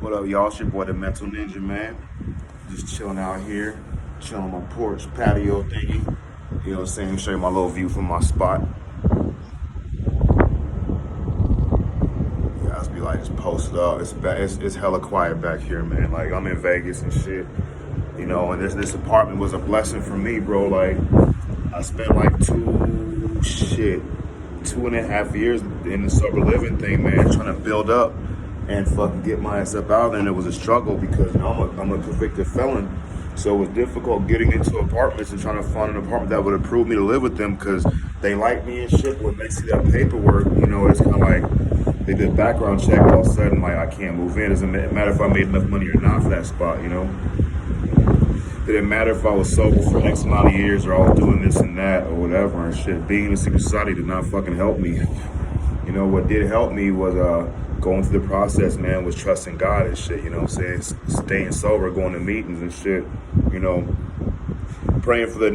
What up, y'all? It's your boy, the Mental Ninja, man. Just chilling out here, chilling on my porch patio thingy. You know what I'm saying? Show you my little view from my spot. Yeah, I just be like, just posted up. It's hella quiet back here, man. Like, I'm in Vegas and shit. You know, and this apartment was a blessing for me, bro. Like, I spent like 2.5 years in the sober living thing, man, trying to build up and fucking get my ass up out. And it was a struggle because, you know, I'm a convicted felon. So it was difficult getting into apartments and trying to find an apartment that would approve me to live with them because they like me and shit. When they see that paperwork, you know, it's kind of like they did a background check. All of a sudden, like, I can't move in. It doesn't matter if I made enough money or not for that spot, you know. It didn't matter if I was sober for X amount of years or I was doing this and that or whatever and shit. Being in a secret society did not fucking help me. You know, what did help me was going through the process, man, was trusting God and shit, you know what I'm saying? Staying sober, going to meetings and shit, you know, praying for the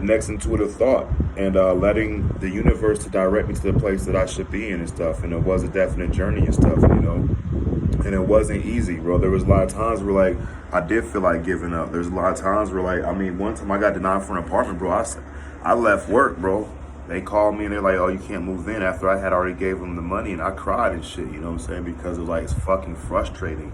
next intuitive thought and letting the universe to direct me to the place that I should be in and stuff. And it was a definite journey and stuff, you know. And it wasn't easy, bro. There was a lot of times where, like, I did feel like giving up. There's a lot of times where, like, I mean, one time I got denied for an apartment, bro. I left work, bro. They called me and they're like, oh, you can't move in, after I had already gave them the money. And I cried and shit, you know what I'm saying? Because it was like, it's fucking frustrating.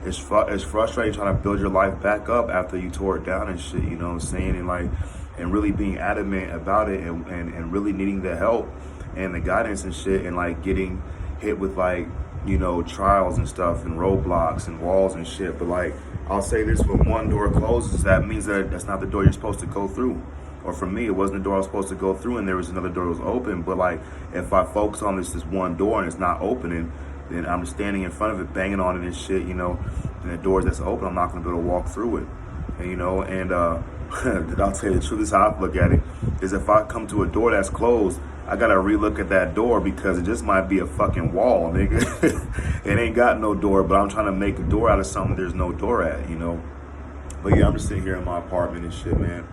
It's frustrating trying to build your life back up after you tore it down and shit, you know what I'm saying? And like, and really being adamant about it and really needing the help and the guidance and shit, and like getting hit with, like, you know, trials and stuff and roadblocks and walls and shit. But like, I'll say this, when one door closes, that means that that's not the door you're supposed to go through. Or for me, it wasn't the door I was supposed to go through, and there was another door that was open. But like, if I focus on this one door and it's not opening, then I'm standing in front of it, banging on it and shit, you know, and the door that's open, I'm not gonna be able to walk through it. And, you know, and I'll tell you the truth, this is how I look at it, is if I come to a door that's closed, I gotta relook at that door because it just might be a fucking wall, nigga. It ain't got no door, but I'm trying to make a door out of something there's no door at, you know. But yeah, I'm just sitting here in my apartment and shit, man.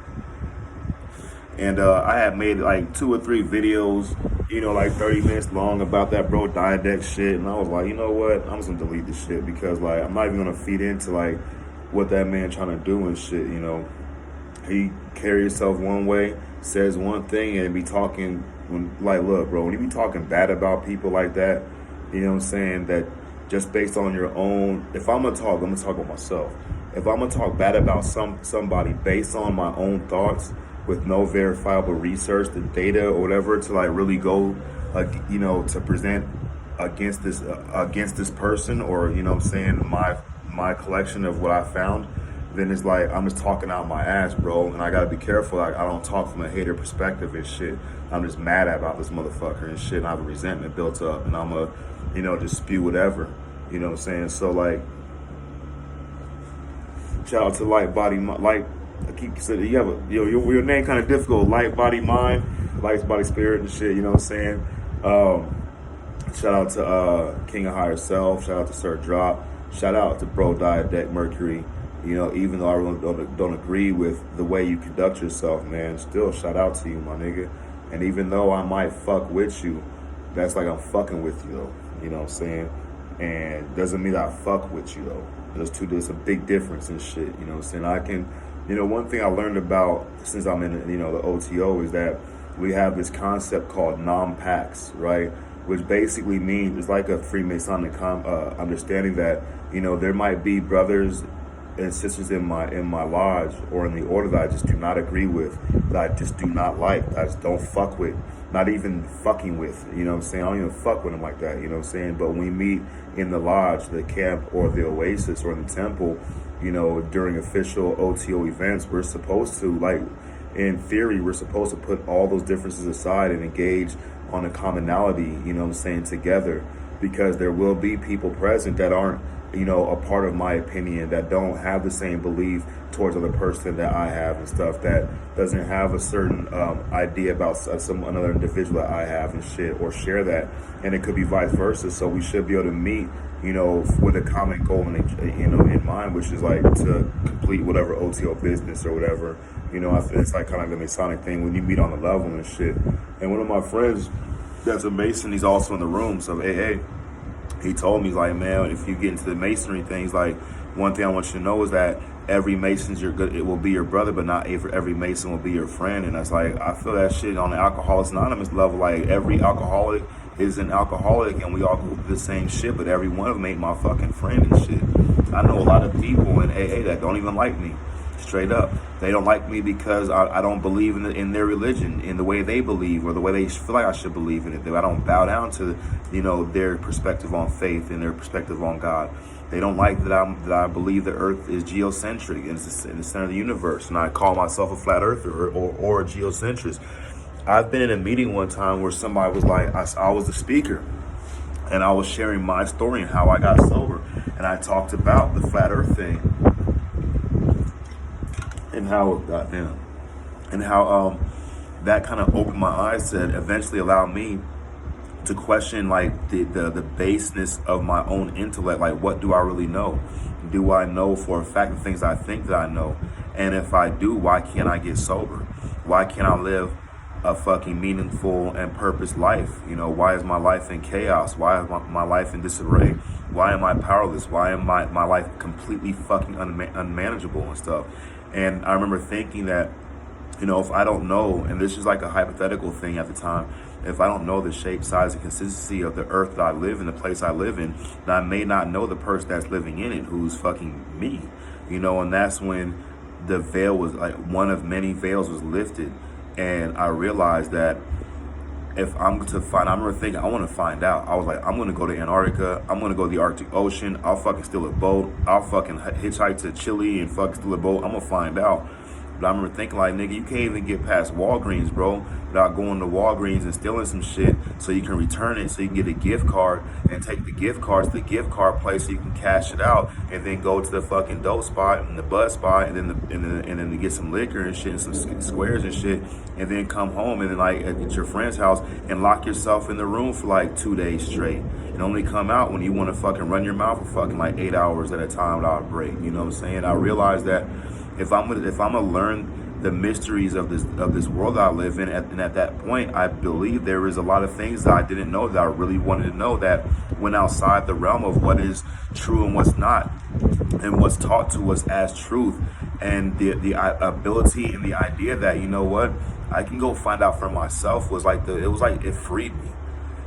And I had made like 2 or 3 videos, you know, like 30 minutes long about that bro Diadex shit. And I was like, you know what? I'm just gonna delete this shit because, like, I'm not even gonna feed into like what that man trying to do and shit, you know. He carry himself one way, says one thing, and be talking like, look, bro, when you be talking bad about people like that, you know what I'm saying, that just based on your own, if I'm gonna talk about myself. If I'm gonna talk bad about somebody based on my own thoughts with no verifiable research, the data or whatever, to like really go, like, you know, to present against this person, or, you know what I'm saying, my collection of what I found, then it's like I'm just talking out my ass, bro. And I gotta be careful. Like, I don't talk from a hater perspective and shit. I'm just mad about this motherfucker and shit, and I have a resentment built up, and I'm a, you know, just spew whatever, you know what I'm saying? So like, shout out to Light Body, like I keep saying, you have a, you know, your name kind of difficult, Light Body Mind, Light Body Spirit and shit, you know what I'm saying? Shout out to King of Higher Self, shout out to Sir Drop, shout out to Bro Diadeck Mercury. You know, even though I really don't agree with the way you conduct yourself, man, still shout out to you, my nigga. And even though I might fuck with you, that's like I'm fucking with you, though. You know what I'm saying? And doesn't mean I fuck with you, though. There's a big difference in shit, you know what I'm saying? I can, you know, one thing I learned about since I'm in, you know, the OTO is that we have this concept called non-pax, right? Which basically means, it's like a Freemasonic understanding that, you know, there might be brothers and sisters in my lodge or in the order that I just do not agree with, that I just do not like, that I just don't fuck with, not even fucking with, you know what I'm saying? I don't even fuck with them like that, you know what I'm saying? But when we meet in the lodge, the camp, or the oasis, or in the temple, you know, during official OTO events, we're supposed to, like, in theory, we're supposed to put all those differences aside and engage on a commonality, you know what I'm saying, together, because there will be people present that aren't, you know, a part of my opinion, that don't have the same belief towards other person that I have and stuff, that doesn't have a certain idea about another individual that I have and shit, or share that, and it could be vice versa. So we should be able to meet, you know, with a common goal in, you know, in mind, which is like to complete whatever OTO business or whatever, you know. It's like kind of the Masonic thing when you meet on the level and shit. And one of my friends that's a Mason, he's also in the room, so hey, He told me, he's like, man, if you get into the masonry things, like, one thing I want you to know is that every mason's your good, it will be your brother, but not every mason will be your friend. And that's like, I feel that shit on the Alcoholics Anonymous level. Like, every alcoholic is an alcoholic, and we all go through the same shit, but every one of them ain't my fucking friend and shit. I know a lot of people in AA that don't even like me. Straight up, they don't like me because I don't believe in their religion, in the way they believe, or the way they feel like I should believe in it. I don't bow down to, you know, their perspective on faith and their perspective on God. They don't like that I believe the Earth is geocentric and it's in the center of the universe, and I call myself a flat earther or a geocentrist. I've been in a meeting one time where somebody was like, I was the speaker, and I was sharing my story and how I got sober, and I talked about the flat Earth thing. And how that kind of opened my eyes to eventually allow me to question like the baseness of my own intellect. Like, what do I really know? Do I know for a fact the things I think that I know? And if I do, why can't I get sober? Why can't I live a fucking meaningful and purpose life? You know, why is my life in chaos? Why is my life in disarray? Why am I powerless? Why am my life completely fucking unmanageable and stuff? And I remember thinking that, you know, if I don't know, and this is like a hypothetical thing at the time, if I don't know the shape, size, and consistency of the earth that I live in, the place I live in, then I may not know the person that's living in it, who's fucking me, you know. And that's when the veil was, like, one of many veils was lifted. And I realized that if I'm to find, I remember thinking, I want to find out. I was like, I'm going to go to Antarctica. I'm going to go to the Arctic Ocean. I'll fucking steal a boat. I'll fucking hitchhike to Chile and fucking steal a boat. I'm going to find out. But I remember thinking, like, nigga, you can't even get past Walgreens, bro, without going to Walgreens and stealing some shit so you can return it, so you can get a gift card and take the gift card to the gift card place so you can cash it out, and then go to the fucking dope spot and the bud spot, and then to get some liquor and shit and some squares and shit, and then come home and then, like, at your friend's house and lock yourself in the room for like 2 days straight and only come out when you want to fucking run your mouth for fucking like 8 hours at a time without a break. You know what I'm saying? I realized that if I'm gonna learn the mysteries of this world that I live in, and at that point, I believe there is a lot of things that I didn't know that I really wanted to know, that went outside the realm of what is true and what's not, and what's taught to us as truth, and the ability and the idea that, you know what, I can go find out for myself was like it freed me.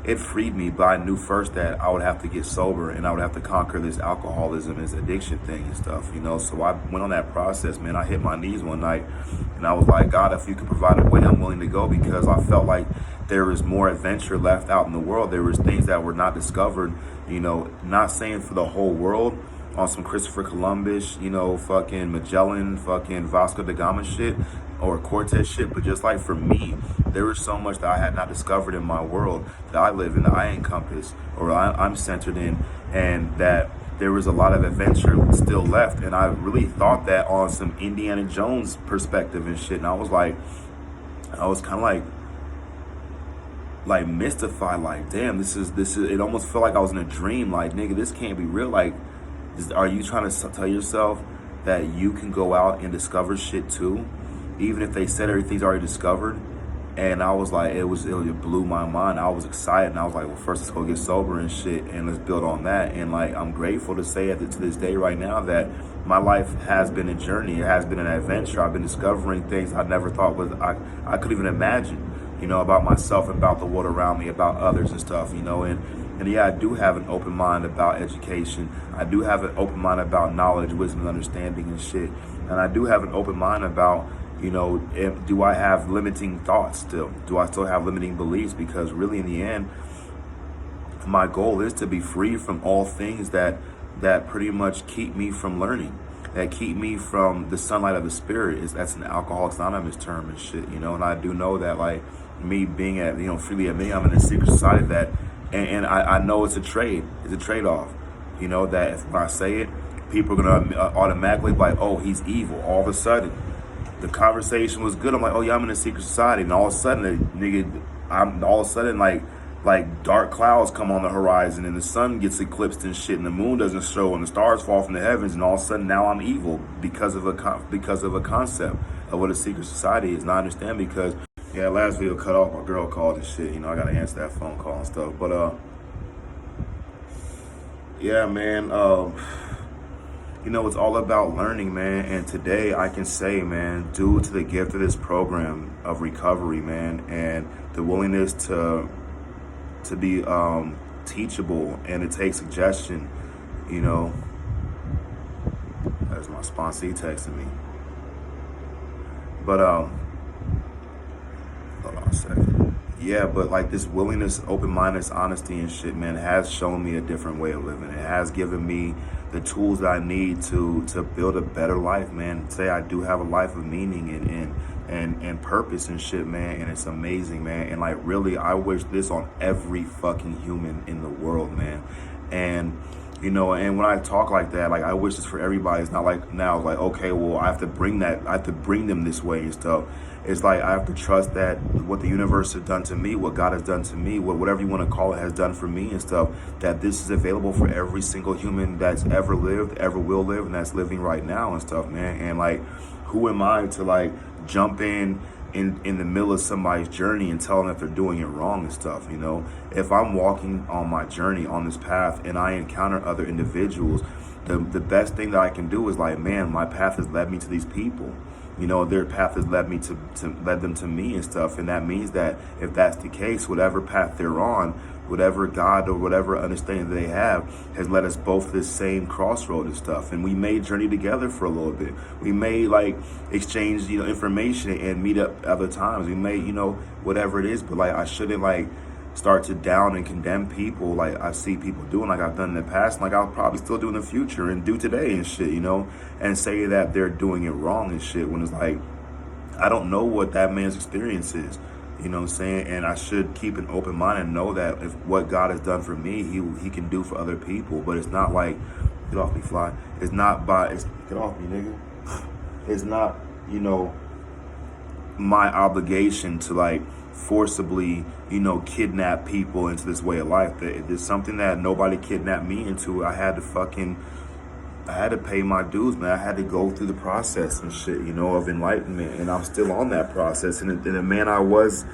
It freed me, but I knew first that I would have to get sober and I would have to conquer this alcoholism, this addiction thing and stuff, you know. So I went on that process, man. I hit my knees one night and I was like, God, if you could provide a way, I'm willing to go, because I felt like there was more adventure left out in the world. There was things that were not discovered, you know, not saying for the whole world, on some Christopher Columbus, you know, fucking Magellan, fucking Vasco da Gama shit, or Cortez shit, but just like for me, there was so much that I had not discovered in my world that I live in, that I encompass, or I'm centered in, and that there was a lot of adventure still left. And I really thought that on some Indiana Jones perspective and shit. And I was kind of like mystified, like, damn, this is, it almost felt like I was in a dream. Like, nigga, this can't be real. Like, are you trying to tell yourself that you can go out and discover shit too, even if they said everything's already discovered? And I was like, it blew my mind. I was excited, and I was like, well, first let's go get sober and shit, and let's build on that. And like, I'm grateful to say to this day right now that my life has been a journey. It has been an adventure. I've been discovering things I never thought I could even imagine, you know, about myself, about the world around me, about others and stuff, you know. And yeah, I do have an open mind about education. I do have an open mind about knowledge, wisdom, and understanding and shit. And I do have an open mind about, you know, do I have limiting thoughts still? Do I still have limiting beliefs? Because really, in the end, my goal is to be free from all things that pretty much keep me from learning, that keep me from the sunlight of the spirit. That's an Alcoholics Anonymous term and shit, you know. And I do know that, like, me being at, you know, freely at me, I'm in a secret society that, and I know it's a trade-off, you know, that if I say it, people are gonna automatically be like, oh, he's evil. All of a sudden, the conversation was good. I'm like, oh yeah, I'm in a secret society, and all of a sudden, like dark clouds come on the horizon, and the sun gets eclipsed and shit, and the moon doesn't show, and the stars fall from the heavens, and all of a sudden now I'm evil because of a concept of what a secret society is. And I understand, because yeah, last video cut off, my girl called and shit. You know, I gotta answer that phone call and stuff, but Yeah, man. You know, it's all about learning, man. And today I can say, man, due to the gift of this program of recovery, man, and the willingness to be teachable and to take suggestion, you know, that's my sponsor, he texting me. But hold on a second. Yeah, but like this willingness, open-mindedness, honesty and shit, man, has shown me a different way of living. It has given me the tools that I need to build a better life, man. Say I do have a life of meaning and purpose and shit, man, and it's amazing, man. And like really, I wish this on every fucking human in the world, man. And you know, and when I talk like that, like I wish this for everybody. It's not like now, like, okay, well, I have to bring them this way and stuff. It's like I have to trust that what the universe has done to me, what God has done to me, whatever you want to call it, has done for me and stuff, that this is available for every single human that's ever lived, ever will live, and that's living right now and stuff, man. And like, who am I to like jump in the middle of somebody's journey and tell them that they're doing it wrong and stuff, you know? If I'm walking on my journey on this path and I encounter other individuals, the best thing that I can do is like, man, my path has led me to these people. You know, their path has led me led them to me and stuff. And that means that if that's the case, whatever path they're on, whatever God or whatever understanding they have has led us both to this same crossroad and stuff. And we may journey together for a little bit. We may like exchange, you know, information and meet up other times. We may, you know, whatever it is. But like, I shouldn't like start to down and condemn people like I see people doing, like I've done in the past, like I'll probably still do in the future and do today and shit, you know, and say that they're doing it wrong and shit when it's like, I don't know what that man's experience is, you know what I'm saying? And I should keep an open mind and know that if what God has done for me, he can do for other people. But it's not like, get off me, fly. It's not get off me, nigga. It's not, you know, my obligation to like forcibly, you know, kidnap people into this way of life. There's something that nobody kidnapped me into. I had to pay my dues, man. I had to go through the process and shit, you know, of enlightenment, and I'm still on that process. And the man I was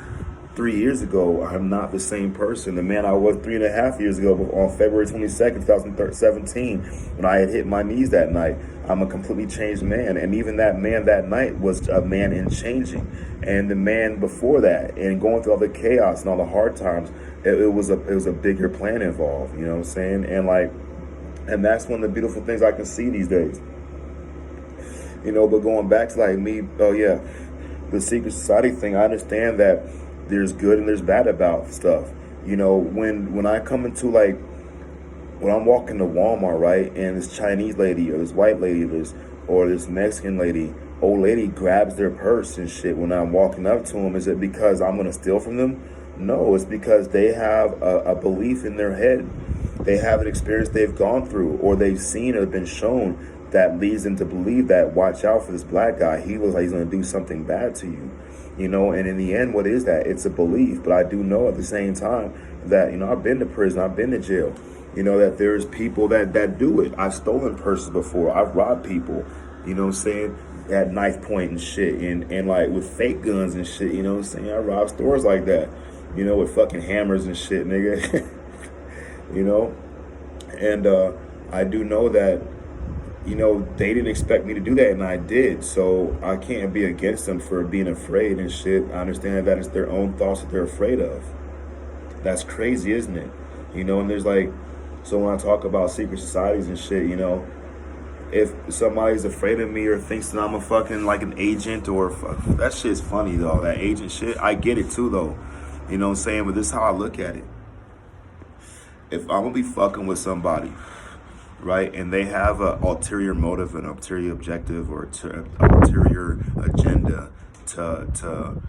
3 years ago, I'm not the same person. The man I was 3.5 years ago on February 22nd, 2017, when I had hit my knees that night, I'm a completely changed man. And even that man that night was a man in changing. And the man before that, and going through all the chaos and all the hard times, it was a bigger plan involved, you know what I'm saying? And that's one of the beautiful things I can see these days. You know, but going back to like me, oh yeah, the secret society thing, I understand that there's good and there's bad about stuff. You know, when I come into like, when I'm walking to Walmart, right, and this Chinese lady or this white lady or this Mexican lady, old lady grabs their purse and shit when I'm walking up to them, is it because I'm gonna steal from them? No, it's because they have a belief in their head. They have an experience they've gone through or they've seen or been shown that leads them to believe that, watch out for this black guy. He looks like he's gonna do something bad to you. You know, and in the end, what is that? It's a belief. But I do know at the same time that, you know, I've been to prison, I've been to jail. You know, that there's people that do it. I've stolen purses before. I've robbed people, you know what I'm saying, at knife point and shit. And like with fake guns and shit, you know what I'm saying? I robbed stores like that, you know, with fucking hammers and shit, nigga. You know? And I do know that, you know, they didn't expect me to do that, and I did. So I can't be against them for being afraid and shit. I understand that it's their own thoughts that they're afraid of. That's crazy, isn't it? You know, and there's like, so when I talk about secret societies and shit, you know, if somebody's afraid of me or thinks that I'm a fucking like an agent or that shit's funny though, that agent shit. I get it too though. You know what I'm saying? But this is how I look at it. If I'm gonna be fucking with somebody, right, and they have an ulterior motive, an ulterior objective, or an ulterior agenda to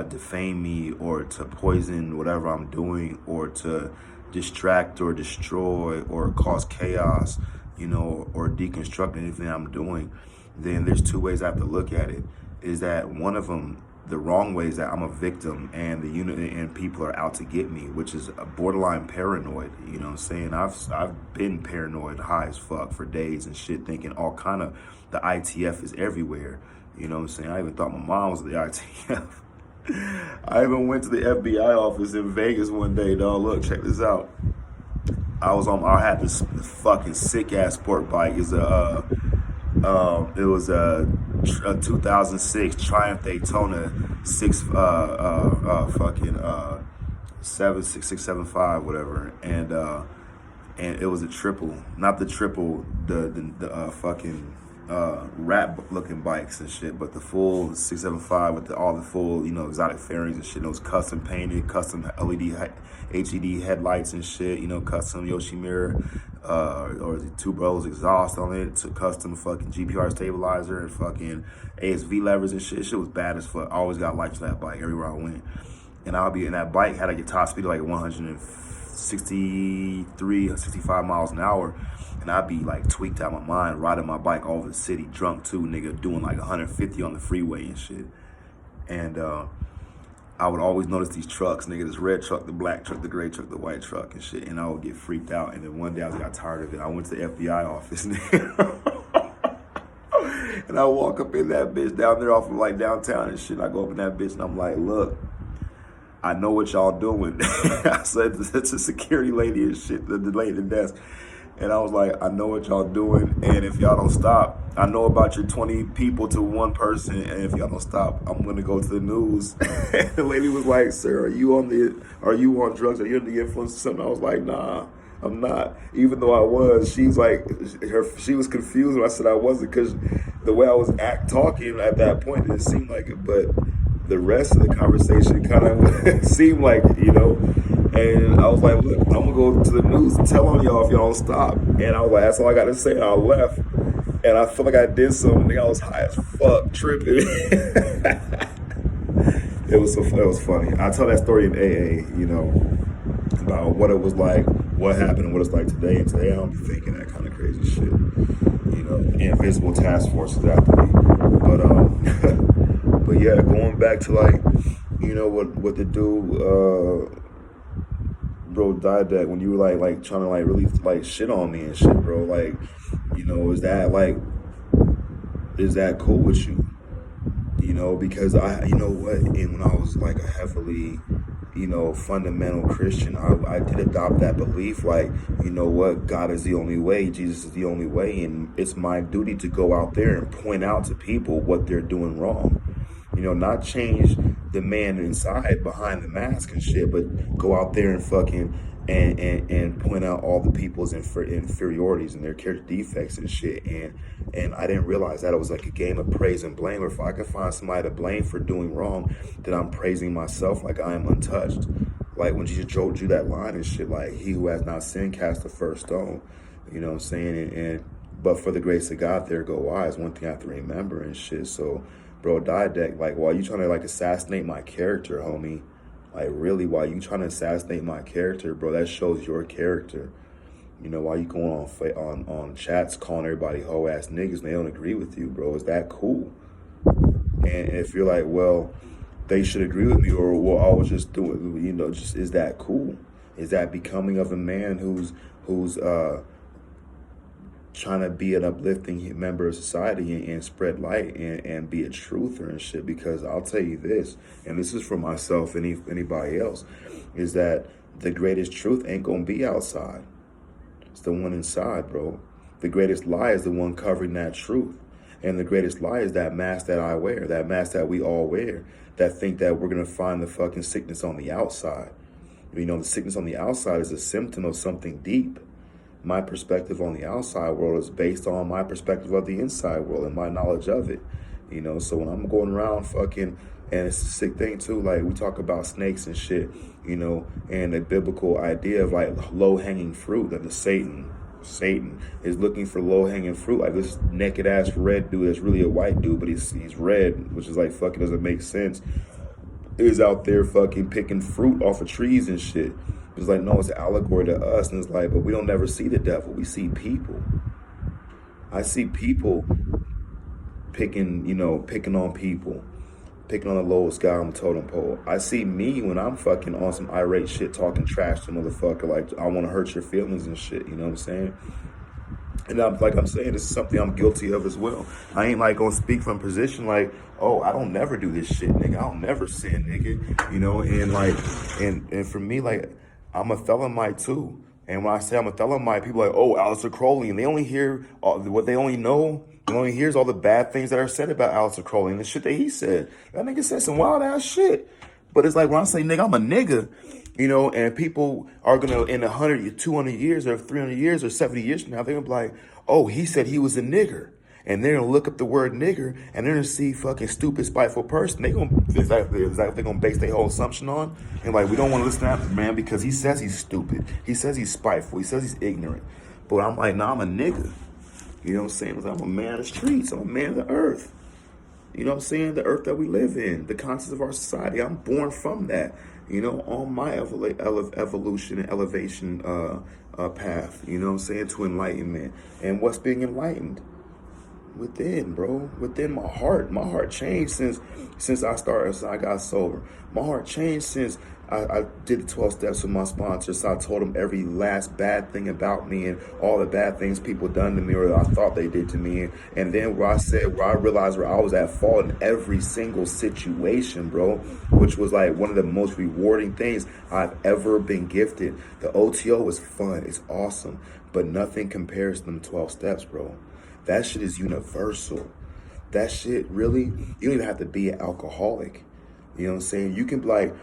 defame me or to poison whatever I'm doing or to distract or destroy or cause chaos, you know, or deconstruct anything I'm doing, then there's two ways I have to look at it. Is that one of them, the wrong way, is that I'm a victim and the unit and people are out to get me, which is a borderline paranoid. You know what I'm saying? I've been paranoid, high as fuck for days and shit, thinking all kind of the ITF is everywhere. You know what I'm saying? I even thought my mom was the ITF. I even went to the FBI office in Vegas one day, dog. Look, check this out. I had this fucking sick ass sport bike. It was a 2006 Triumph Daytona fucking 76675 whatever, and it was a triple, not the triple, the fucking rat looking bikes and shit, but the full 675 with all the full, you know, exotic fairings and shit. And it was custom painted, custom LED HED headlights and shit, you know, custom Yoshimura or the two bros exhaust on it, to custom fucking GPR stabilizer and fucking ASV levers and shit. Shit was bad as fuck. I always got lights on that bike everywhere I went. And I'll be in that bike, had like a top speed of like 163, 65 miles an hour. And I'd be like tweaked out my mind, riding my bike all over the city, drunk too, nigga, doing like 150 on the freeway and shit. And I would always notice these trucks, nigga, this red truck, the black truck, the gray truck, the white truck and shit. And I would get freaked out. And then one day I got tired of it. I went to the FBI office, nigga. And I walk up in that bitch down there off of like downtown and shit. I go up in that bitch and I'm like, look, I know what y'all doing. I said to the security lady and shit, the lady at the desk. And I was like, I know what y'all doing, and if y'all don't stop, I know about your 20 people to one person, and if y'all don't stop, I'm gonna go to the news. And the lady was like, sir, are you on drugs? Are you under the influence or something? I was like, nah, I'm not. Even though I was, she's like, she was confused when I said I wasn't, because the way I was talking at that point, it didn't seem like it, but the rest of the conversation kind of seemed like, you know. And I was like, look, I'm gonna go to the news and tell on y'all if y'all don't stop. And I was like, that's all I got to say. And I left. And I felt like I did something. I was high as fuck, tripping. It was funny. I tell that story in AA, you know, about what it was like, what happened, and what it's like today. And today I don't be thinking that kind of crazy shit. You know, invisible task forces after me. But yeah, going back to like, you know, what to do, bro, Didact, when you were like trying to like really like shit on me and shit, bro, like, you know, is that cool with you? You know, because you know what, and when I was like a heavily, you know, fundamental Christian, I did adopt that belief, like, you know what, God is the only way, Jesus is the only way, and it's my duty to go out there and point out to people what they're doing wrong. You know, not change the man inside behind the mask and shit, but go out there and fucking and point out all the people's inferiorities and their character defects and shit. And I didn't realize that it was like a game of praise and blame. Or if I could find somebody to blame for doing wrong, then I'm praising myself like I am untouched. Like when Jesus drew that line and shit, like, he who has not sinned cast the first stone. You know what I'm saying? But for the grace of God, there go I, is one thing I have to remember and shit. So, bro, Didact, like, why you trying to like assassinate my character, homie? Like, really, why you trying to assassinate my character, bro? That shows your character. You know, why you going on chats calling everybody hoe ass niggas and they don't agree with you, bro? Is that cool? And if you're like, well, they should agree with me, or well, I was just doing, you know, just, is that cool? Is that becoming of a man who's trying to be an uplifting member of society and spread light and be a truther and shit? Because I'll tell you this, and this is for myself and anybody else, is that the greatest truth ain't gonna be outside. It's the one inside, bro. The greatest lie is the one covering that truth. And the greatest lie is that mask that I wear, that mask that we all wear, that think that we're gonna find the fucking sickness on the outside. You know, the sickness on the outside is a symptom of something deep. My perspective on the outside world is based on my perspective of the inside world and my knowledge of it. You know, so when I'm going around fucking, and it's a sick thing too, like we talk about snakes and shit, you know, and the biblical idea of like low-hanging fruit, that the Satan is looking for low-hanging fruit. Like this naked ass red dude that's really a white dude, but he's red, which is like fucking doesn't make sense, is out there fucking picking fruit off of trees and shit. It's like, no, it's an allegory to us. And it's like, but we don't never see the devil. We see people. I see people picking on people, picking on the lowest guy on the totem pole. I see me when I'm fucking on some irate shit, talking trash to motherfucker, like I want to hurt your feelings and shit. You know what I'm saying? And I'm saying, this is something I'm guilty of as well. I ain't like gonna speak from position like, oh, I don't never do this shit, nigga. I don't never sin, nigga. You know, and like, and for me, like, I'm a Thelemite too. And when I say I'm a Thelemite, people are like, oh, Aleister Crowley. And they only hear what they only know. They only hears all the bad things that are said about Aleister Crowley and the shit that he said. That nigga said some wild ass shit. But it's like when I say nigga, I'm a nigga. And people are going to, in 100, 200 years or 300 years or 70 years from now, they're going to be like, oh, he said he was a nigger. And they're going to look up the word nigger and they're going to see fucking stupid, spiteful person. They're going to base their whole assumption on. And like, we don't want to listen to that man because he says he's stupid. He says he's spiteful. He says he's ignorant. But I'm like, nah, I'm a nigga. You know what I'm saying? I'm a man of the streets. I'm a man of the earth. You know what I'm saying? The earth that we live in, the concepts of our society. I'm born from that, on my evolution and elevation path, you know what I'm saying, to enlightenment. And what's being enlightened? Within, bro. Within my heart. My heart changed since I got sober. My heart changed since I did the 12 steps with my sponsor. So I told him every last bad thing about me and all the bad things people done to me or I thought they did to me. And then where I realized where I was at fault in every single situation, bro, which was like one of the most rewarding things I've ever been gifted. The OTO was fun. It's awesome. But nothing compares to them 12 steps, bro. That shit is universal. That shit really, you don't even have to be an alcoholic. You know what I'm saying? You can be like,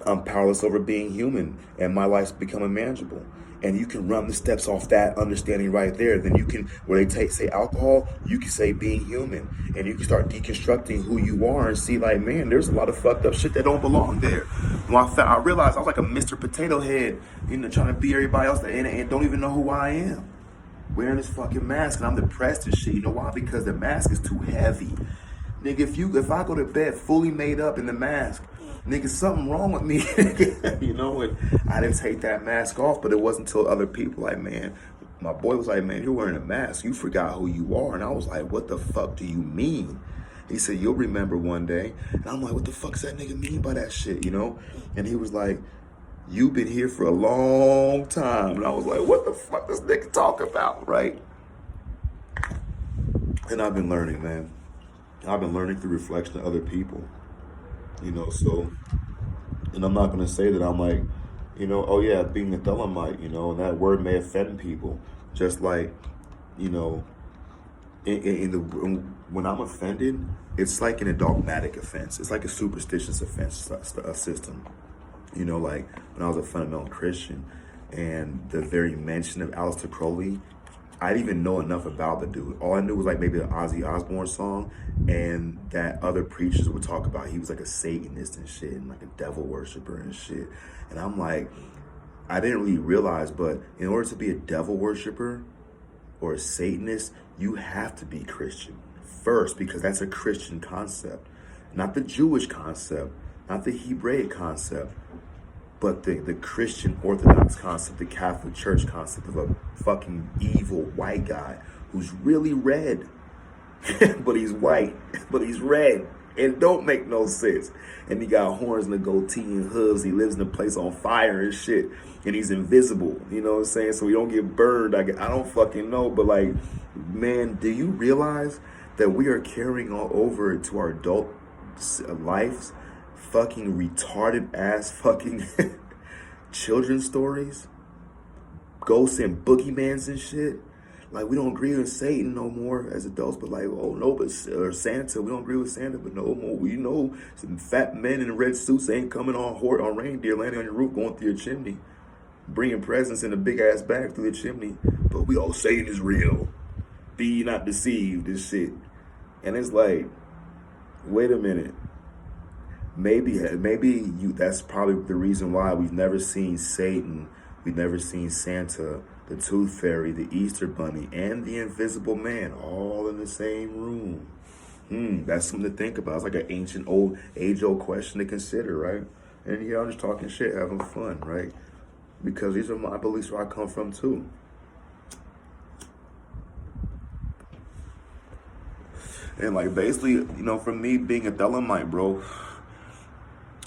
I'm powerless over being human and my life's becoming manageable. And you can run the steps off that understanding right there. Then you can, where they say alcohol, you can say being human. And you can start deconstructing who you are and see like, man, there's a lot of fucked up shit that don't belong there. When I realized I was like a Mr. Potato Head, trying to be everybody else and don't even know who I am. Wearing this fucking mask and I'm depressed and shit. You know why? Because the mask is too heavy. Nigga, if I go to bed fully made up in the mask, nigga, something wrong with me. And I didn't take that mask off, but it wasn't until other people like, man, my boy was like, man, you're wearing a mask. You forgot who you are. And I was like, what the fuck do you mean? He said, you'll remember one day. And I'm like, what the fuck does that nigga mean by that shit, And he was like, you've been here for a long time. And I was like, what the fuck does nigga talk about, right? And I've been learning, man. I've been learning through reflection of other people. So, and I'm not going to say that I'm like, oh yeah, being a Thelemite, and that word may offend people. Just like, when I'm offended, it's like in a dogmatic offense. It's like a superstitious offense system. Like when I was a fundamental Christian and the very mention of Aleister Crowley, I didn't even know enough about the dude. All I knew was like maybe the Ozzy Osbourne song and that other preachers would talk about he was like a Satanist and shit and like a devil worshiper and shit. And I'm like, I didn't really realize, but in order to be a devil worshiper or a Satanist, you have to be Christian first because that's a Christian concept, not the Jewish concept, not the Hebraic concept, but the Christian Orthodox concept, the Catholic Church concept of a fucking evil white guy who's really red, but he's white, but he's red. It don't make no sense. And he got horns and a goatee and hooves. He lives in a place on fire and shit. And he's invisible, you know what I'm saying? So he don't get burned. I don't fucking know. But like, man, do you realize that we are carrying all over to our adult lives fucking retarded ass fucking children's stories, ghosts and boogeymans and shit? Like, we don't agree with Satan no more as adults, but like, oh no, but or Santa, we don't agree with Santa, but no more. Some fat men in red suits ain't coming on reindeer, landing on your roof, going through your chimney, bringing presents in a big ass bag through the chimney. But we all Satan is real. Be ye not deceived, this shit. And it's like, wait a minute. Maybe that's probably the reason why we've never seen Satan, we've never seen Santa, the Tooth Fairy, the Easter Bunny, and the Invisible Man all in the same room. That's something to think about. It's like an ancient, age-old question to consider, right? And here I'm just talking shit, having fun, right? Because these are my beliefs where I come from too. And like basically, for me being a Thelemite, bro,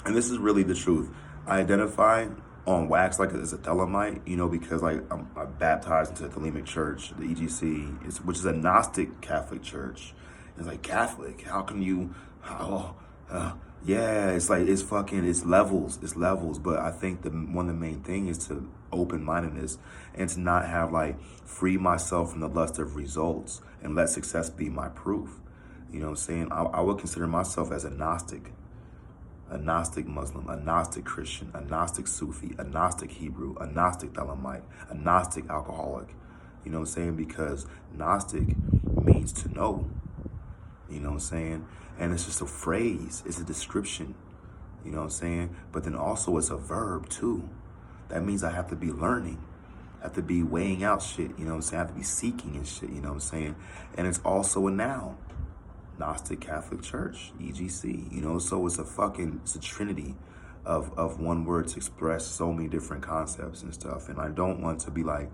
and this is really the truth, I identify on wax like as a Thelemite, because like I'm baptized into the Thelemic Church, the EGC, which is a Gnostic Catholic church. It's like, Catholic, how can you, yeah, it's like, it's levels, but I think one of the main thing is to open-mindedness, and to not have like free myself from the lust of results and let success be my proof. You know what I'm saying? I would consider myself as a Gnostic Muslim, a Gnostic Christian, a Gnostic Sufi, a Gnostic Hebrew, a Gnostic Elamite, a Gnostic alcoholic. You know what I'm saying? Because Gnostic means to know. You know what I'm saying? And it's just a phrase, it's a description. You know what I'm saying? But then also it's a verb too. That means I have to be learning. I have to be weighing out shit, you know what I'm saying? I have to be seeking and shit, you know what I'm saying? And it's also a noun. Gnostic Catholic Church, EGC, you know, so it's a trinity of one word to express so many different concepts and stuff. And I don't want to be like,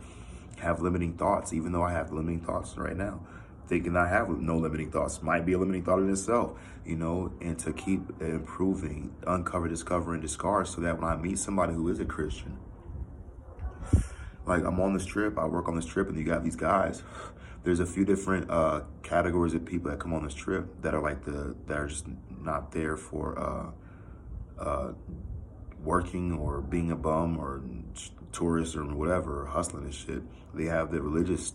have limiting thoughts, even though I have limiting thoughts right now. Thinking I have no limiting thoughts might be a limiting thought in itself, you know, and to keep improving, uncover, discover, and discard, so that when I meet somebody who is a Christian, like I'm on this trip, I work on this trip, and you got these guys. There's a few different categories of people that come on this trip that are like that are just not there for working or being a bum or tourists or whatever, or hustling and shit. They have the religious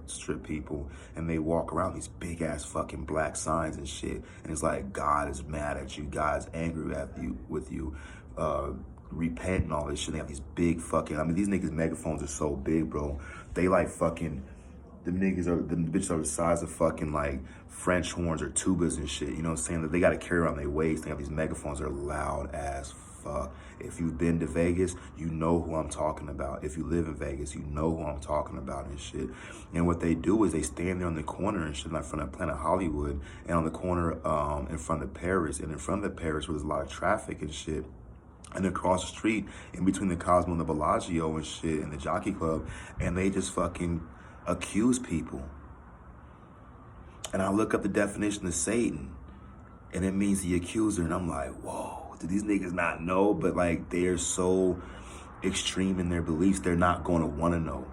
strip people, and they walk around these big ass fucking black signs and shit, and it's like God is mad at you, God's angry with you, repent and all this shit. They have these big fucking, I mean, these niggas megaphones are so big, bro. They like fucking, the bitches are the size of fucking like French horns or tubas and shit, you know what I'm saying? That they gotta carry around their waist. They have these megaphones that are loud as fuck. If you've been to Vegas, you know who I'm talking about. If you live in Vegas, you know who I'm talking about and shit. And what they do is they stand there on the corner and shit, like from the Planet Hollywood, and on the corner in front of Paris, and in front of Paris where there's a lot of traffic and shit. And across the street, in between the Cosmo and the Bellagio and shit, and the Jockey Club, and they just fucking accuse people. And I look up the definition of Satan, and it means the accuser, and I'm like, whoa. Do these niggas not know? But like, they're so extreme in their beliefs, they're not going to want to know,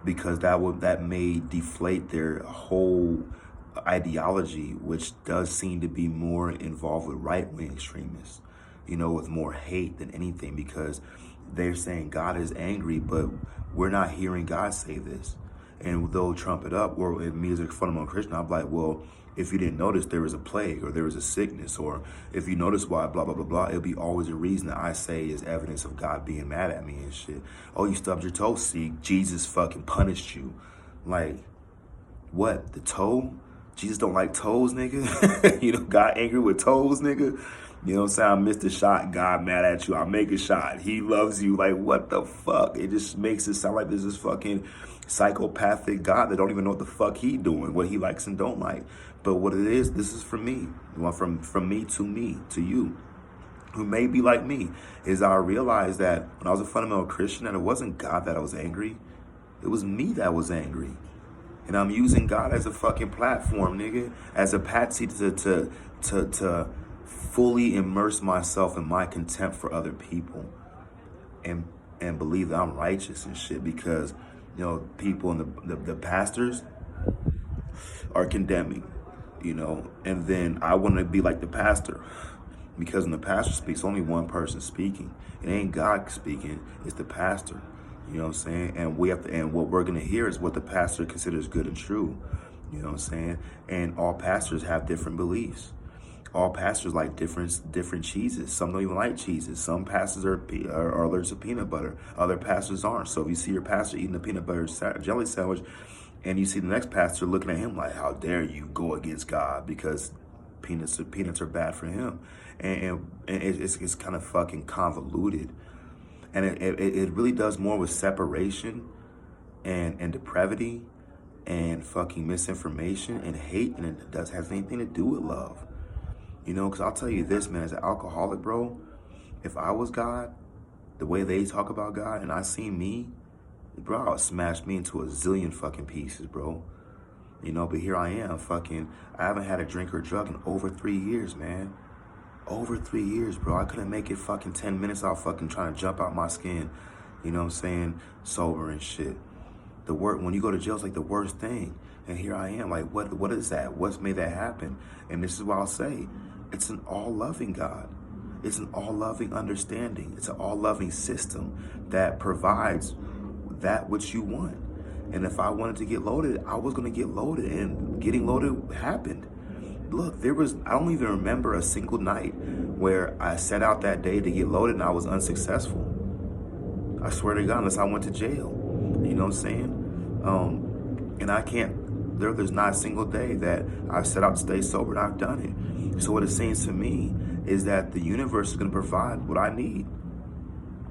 because that may deflate their whole ideology, which does seem to be more involved with right-wing extremists, you know, with more hate than anything, because they're saying God is angry, but we're not hearing God say this. And they'll trump it up, or me as a fundamental Christian, I'm like, well, if you didn't notice, there was a plague, or there was a sickness, or if you notice why, blah, blah, blah, blah, it'll be always a reason that I say is evidence of God being mad at me and shit. Oh, you stubbed your toe? See, Jesus fucking punished you. Like, what, the toe? Jesus don't like toes, nigga? You know, God angry with toes, nigga? You know what I'm saying? I missed a shot, God mad at you. I make a shot, he loves you. Like, what the fuck? It just makes it sound like there's this fucking psychopathic God that don't even know what the fuck he doing, what he likes and don't like. But what it is, this is from me. From me, to you, who may be like me, is I realized that when I was a fundamental Christian, that it wasn't God that I was angry. It was me that was angry. And I'm using God as a fucking platform, nigga, as a patsy to fully immerse myself in my contempt for other people, and believe that I'm righteous and shit, because, you know, people and the pastors are condemning, you know, and then I want to be like the pastor, because when the pastor speaks, only one person speaking. It ain't God speaking, it's the pastor. You know what I'm saying? And what we're gonna hear is what the pastor considers good and true. You know what I'm saying? And all pastors have different beliefs. All pastors like different cheeses. Some don't even like cheeses. Some pastors are allergic to peanut butter. Other pastors aren't. So if you see your pastor eating a peanut butter jelly sandwich, and you see the next pastor looking at him like, how dare you go against God because peanuts are bad for him. And it's kind of fucking convoluted. And it really does more with separation and depravity and fucking misinformation and hate than it has anything to do with love. You know, because I'll tell you this, man, as an alcoholic, bro, if I was God, the way they talk about God, and I seen me, bro, I would smash me into a zillion fucking pieces, bro. You know, but here I am, I haven't had a drink or drug in over 3 years, man. Over 3 years, bro. I couldn't make it fucking 10 minutes out fucking trying to jump out my skin. You know what I'm saying? Sober and shit. When you go to jail, it's like the worst thing. And here I am, like, what is that? What's made that happen? And this is what I'll say. It's an all-loving God. It's an all-loving understanding. It's an all-loving system that provides that which you want. And if I wanted to get loaded, I was going to get loaded, and getting loaded happened. Look, I don't even remember a single night where I set out that day to get loaded and I was unsuccessful. I swear to God, unless I went to jail. You know what I'm saying? And I can't, there's not a single day that I've set out to stay sober and I've done it. So what it seems to me is that the universe is going to provide what I need.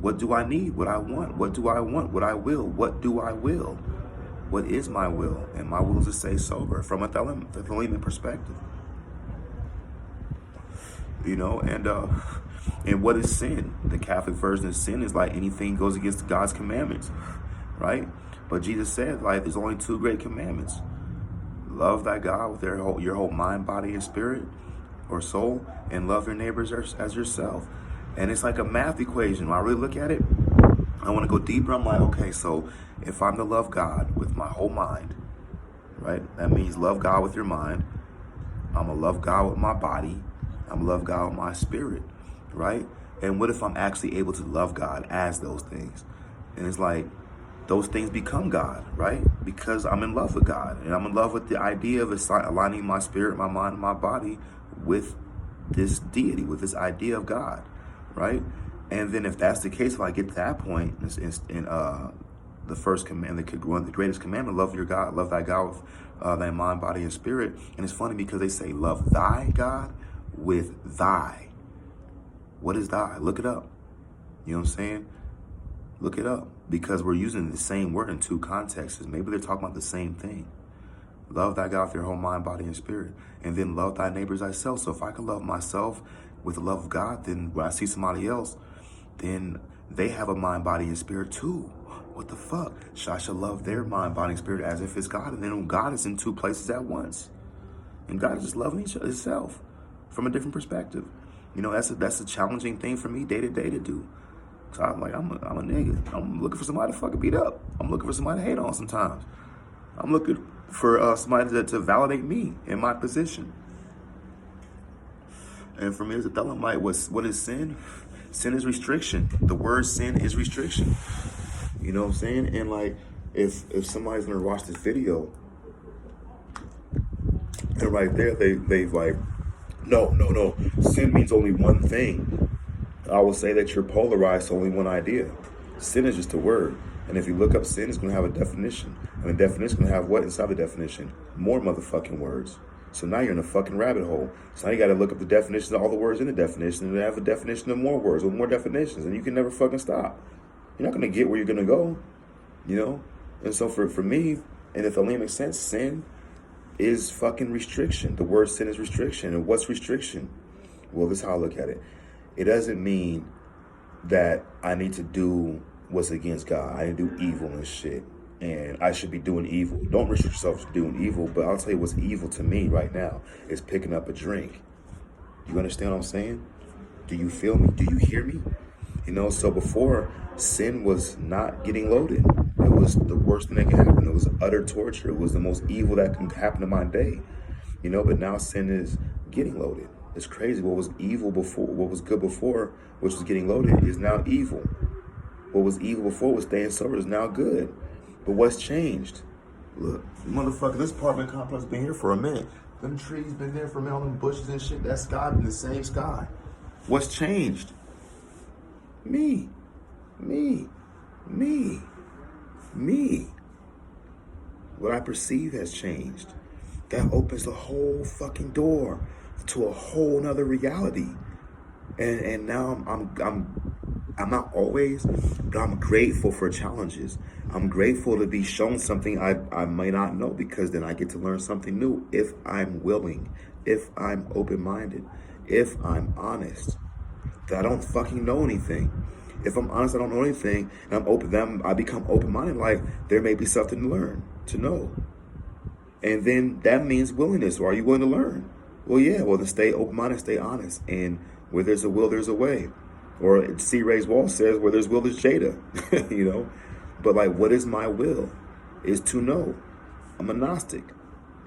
What do I need? What I want? What do I want? What I will? What do I will? What is my will? And my will is to stay sober from a Thelemian perspective. You know, and what is sin? The Catholic version of sin is like anything goes against God's commandments, right? But Jesus said, like, there's only two great commandments. Love thy God with your whole mind, body, and spirit, or soul, and love your neighbors as yourself. And it's like a math equation. When I really look at it, I want to go deeper. I'm like, okay, so if I'm to love God with my whole mind, right? That means love God with your mind. I'm going to love God with my body. I'm going to love God with my spirit, right? And what if I'm actually able to love God as those things? And it's like, those things become God, right? Because I'm in love with God. And I'm in love with the idea of aligning my spirit, my mind, and my body with this deity, with this idea of God, right? And then if that's the case, if I get to that point in the first command, the greatest commandment, love your God, love thy God with thy mind, body, and spirit. And it's funny because they say, love thy God with thy. What is thy? Look it up. You know what I'm saying? Look it up, because we're using the same word in two contexts. Maybe they're talking about the same thing. Love thy God with your whole mind, body, and spirit. And then love thy neighbors thyself. So if I can love myself with the love of God, then when I see somebody else, then they have a mind, body, and spirit too. What the fuck? I should love their mind, body, and spirit as if it's God. And then God is in two places at once. And God is just loving itself from a different perspective. You know, that's a challenging thing for me day to day to do. So I'm like, I'm a nigga. I'm looking for somebody to fucking beat up. I'm looking for somebody to hate on sometimes. I'm looking for somebody to validate me in my position. And for me as a Thelemite, what is sin? Sin is restriction. The word sin is restriction. You know what I'm saying? And like, if somebody's gonna watch this video, and right there they've like, no, sin means only one thing. I will say that you're polarized to only one idea. Sin is just a word. And if you look up sin, it's going to have a definition. And the definition is going to have what inside the definition? More motherfucking words. So now you're in a fucking rabbit hole. So now you got to look up the definition of all the words in the definition and have a definition of more words with more definitions. And you can never fucking stop. You're not going to get where you're going to go, you know? And so for me, and if it only makes sense, sin is fucking restriction. The word sin is restriction. And what's restriction? Well, this is how I look at it. It doesn't mean that I need to do what's against God. I need to do evil and shit. And I should be doing evil. Don't restrict yourself to doing evil, but I'll tell you what's evil to me right now is picking up a drink. You understand what I'm saying? Do you feel me? Do you hear me? You know, so before, sin was not getting loaded. It was the worst thing that could happen. It was utter torture. It was the most evil that can happen in my day. You know, but now sin is getting loaded. It's crazy. What was evil before, what was good before, which was getting loaded, is now evil. What was evil before was staying sober is now good. But what's changed? Look, motherfucker, this apartment complex been here for a minute. Them trees been there for a minute, all them bushes and shit. That sky been the same sky. What's changed? Me. What I perceive has changed. That opens the whole fucking door to a whole nother reality. And now I'm not always, but I'm grateful for challenges. I'm grateful to be shown something I may not know, because then I get to learn something new if I'm willing, if I'm open-minded, if I'm honest, that I don't fucking know anything. If I'm honest, I don't know anything, and I'm open, then I become open-minded, like there may be something to learn, to know. And then that means willingness. Or are you willing to learn? Well, yeah, well, then stay open-minded, stay honest. And where there's a will, there's a way. Or C. Ray's Wall says, where there's will, there's Jada, you know? But like, what is my will? Is to know. I'm a Gnostic.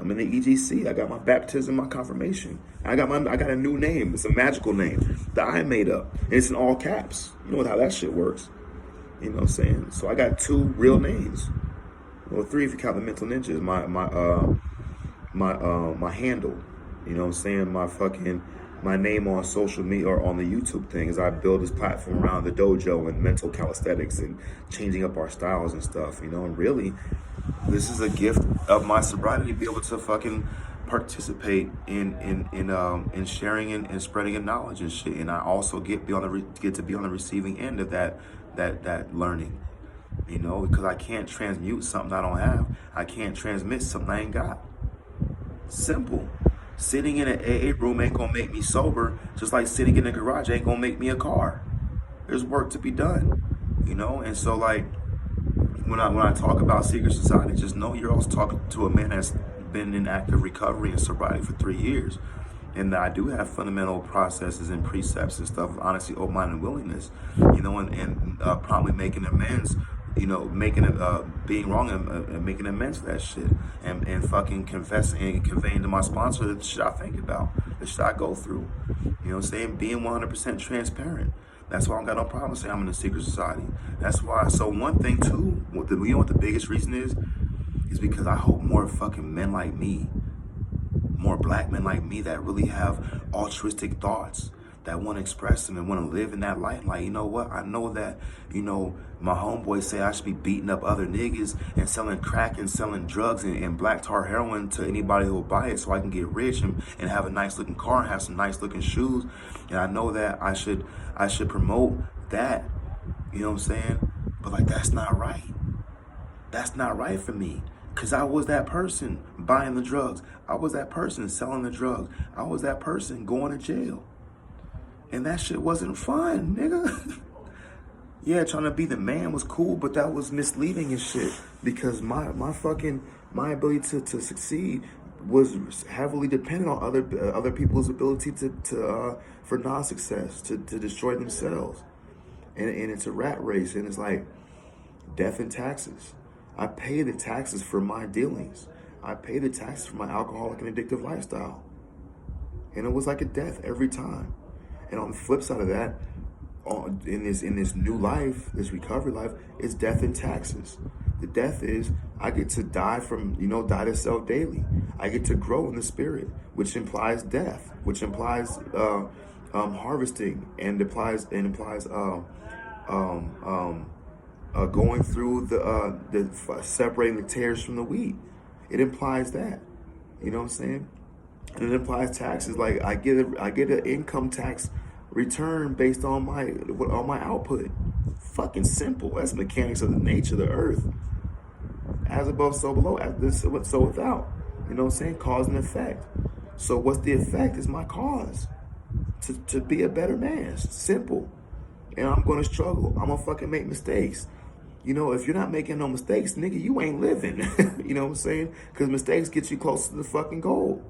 I'm in the EGC. I got my baptism, my confirmation. I got a new name. It's a magical name that I made up. And it's in all caps. You know how that shit works. You know what I'm saying? So I got 2 real names. Well, 3 if you count the mental ninjas. My handle. You know what I'm saying? My name on social media or on the YouTube thing is I build this platform around the dojo and mental calisthenics and changing up our styles and stuff, you know, and really this is a gift of my sobriety to be able to fucking participate in sharing and spreading of knowledge and shit. And I also get to be on the receiving end of that learning, you know, because I can't transmute something I don't have. I can't transmit something I ain't got. Simple. Sitting in an AA room ain't gonna make me sober, just like sitting in a garage ain't gonna make me a car. There's work to be done, you know? And so like, when I talk about secret society, just know you're also talking to a man that's been in active recovery and sobriety for 3 years. And that I do have fundamental processes and precepts and stuff of honesty, open mind, and willingness, you know, and probably making amends, you know, being wrong and making amends for that shit, and fucking confessing and conveying to my sponsor the shit I think about, the shit I go through, you know what I'm saying, being 100% transparent. That's why I don't got no problem saying I'm in a secret society. That's why. So one thing too, you know what the biggest reason is because I hope more fucking men like me, more black men like me that really have altruistic thoughts, that want to express them and want to live in that light. Like, you know what? I know that, you know, my homeboys say I should be beating up other niggas and selling crack and selling drugs and black tar heroin to anybody who will buy it so I can get rich and have a nice looking car and have some nice looking shoes. And I know that I should promote that, you know what I'm saying? But like, that's not right. That's not right for me. Because I was that person buying the drugs. I was that person selling the drugs. I was that person going to jail. And that shit wasn't fun, nigga. Yeah, trying to be the man was cool, but that was misleading and shit. Because my ability to succeed was heavily dependent on other people's ability for non-success, to destroy themselves. And it's a rat race, and it's like death and taxes. I pay the taxes for my dealings. I pay the taxes for my alcoholic and addictive lifestyle. And it was like a death every time. And on the flip side of that, in this new life, this recovery life, is death and taxes. The death is I get to die to self daily. I get to grow in the spirit, which implies death, which implies harvesting, and implies going through the separating the tares from the wheat. It implies that, you know what I'm saying? And it implies taxes. Like I get an income tax return based on my output. Fucking simple. That's mechanics of the nature of the earth. As above, so below. As this, so without. You know what I'm saying? Cause and effect. So what's the effect is my cause. To be a better man. It's simple. And I'm gonna struggle. I'm gonna fucking make mistakes. You know, if you're not making no mistakes, nigga, you ain't living. You know what I'm saying? Because mistakes get you close to the fucking goal.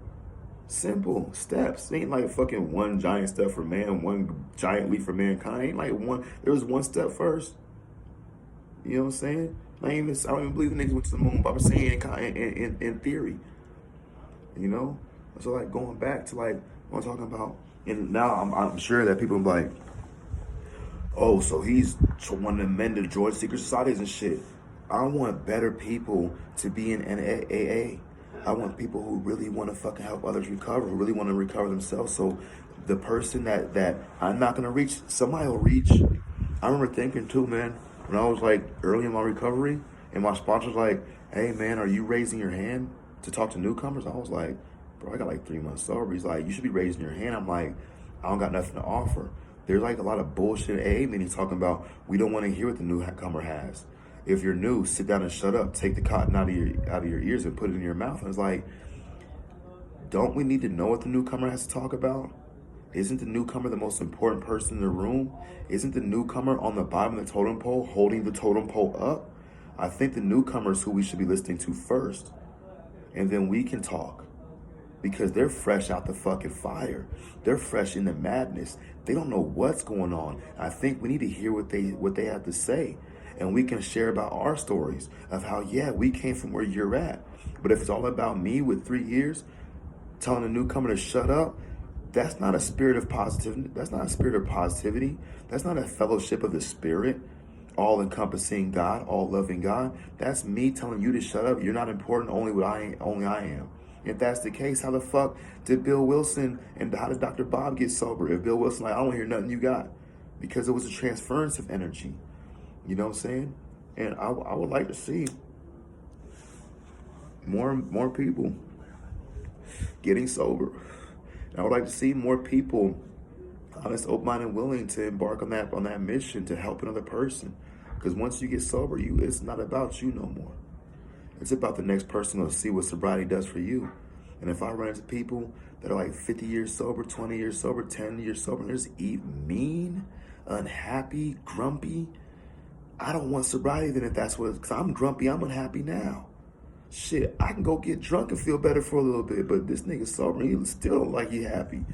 Simple steps. It ain't like fucking one giant step for man, one giant leap for mankind. It ain't like one. There was one step first. You know what I'm saying? I don't even believe the niggas went to the moon, but I'm saying in theory. You know? So like going back to like what I'm talking about, and now I'm sure that people are like, oh, so he's one of the men to join secret societies and shit. I want better people to be in AA. I want people who really want to fucking help others recover, who really want to recover themselves. So the person that I'm not going to reach, somebody will reach. I remember thinking too, man, when I was like early in my recovery and my sponsor's like, hey man, are you raising your hand to talk to newcomers? I was like, bro, I got like 3 months sober. He's like, you should be raising your hand. I'm like, I don't got nothing to offer. There's like a lot of bullshit AA meetings talking about we don't want to hear what the newcomer has. If you're new, sit down and shut up. Take the cotton out of your ears and put it in your mouth. And it's like, don't we need to know what the newcomer has to talk about? Isn't the newcomer the most important person in the room? Isn't the newcomer on the bottom of the totem pole holding the totem pole up? I think the newcomer is who we should be listening to first. And then we can talk. Because they're fresh out the fucking fire. They're fresh in the madness. They don't know what's going on. I think we need to hear what they have to say. and we can share about our stories of how, yeah, we came from where you're at. But if it's all about me with 3 years, telling a newcomer to shut up, that's not a spirit of positivity. That's not a spirit of positivity. That's not a fellowship of the Spirit, all encompassing God, all loving God. That's me telling you to shut up. You're not important. Only I am. If that's the case, how the fuck did Bill Wilson and how did Dr. Bob get sober? If Bill Wilson like, I don't want to hear nothing you got, because it was a transference of energy. You know what I'm saying? And I would like to see more people getting sober. And I would like to see more people honest, open-minded, and willing to embark on that mission to help another person. Because once you get sober, it's not about you no more. It's about the next person to see what sobriety does for you. And if I run into people that are like 50 years sober, 20 years sober, 10 years sober, and they're just mean, unhappy, grumpy, I don't want sobriety then if that's what, because I'm grumpy, I'm unhappy now. Shit, I can go get drunk and feel better for a little bit, but this nigga's sober, he still don't like he happy.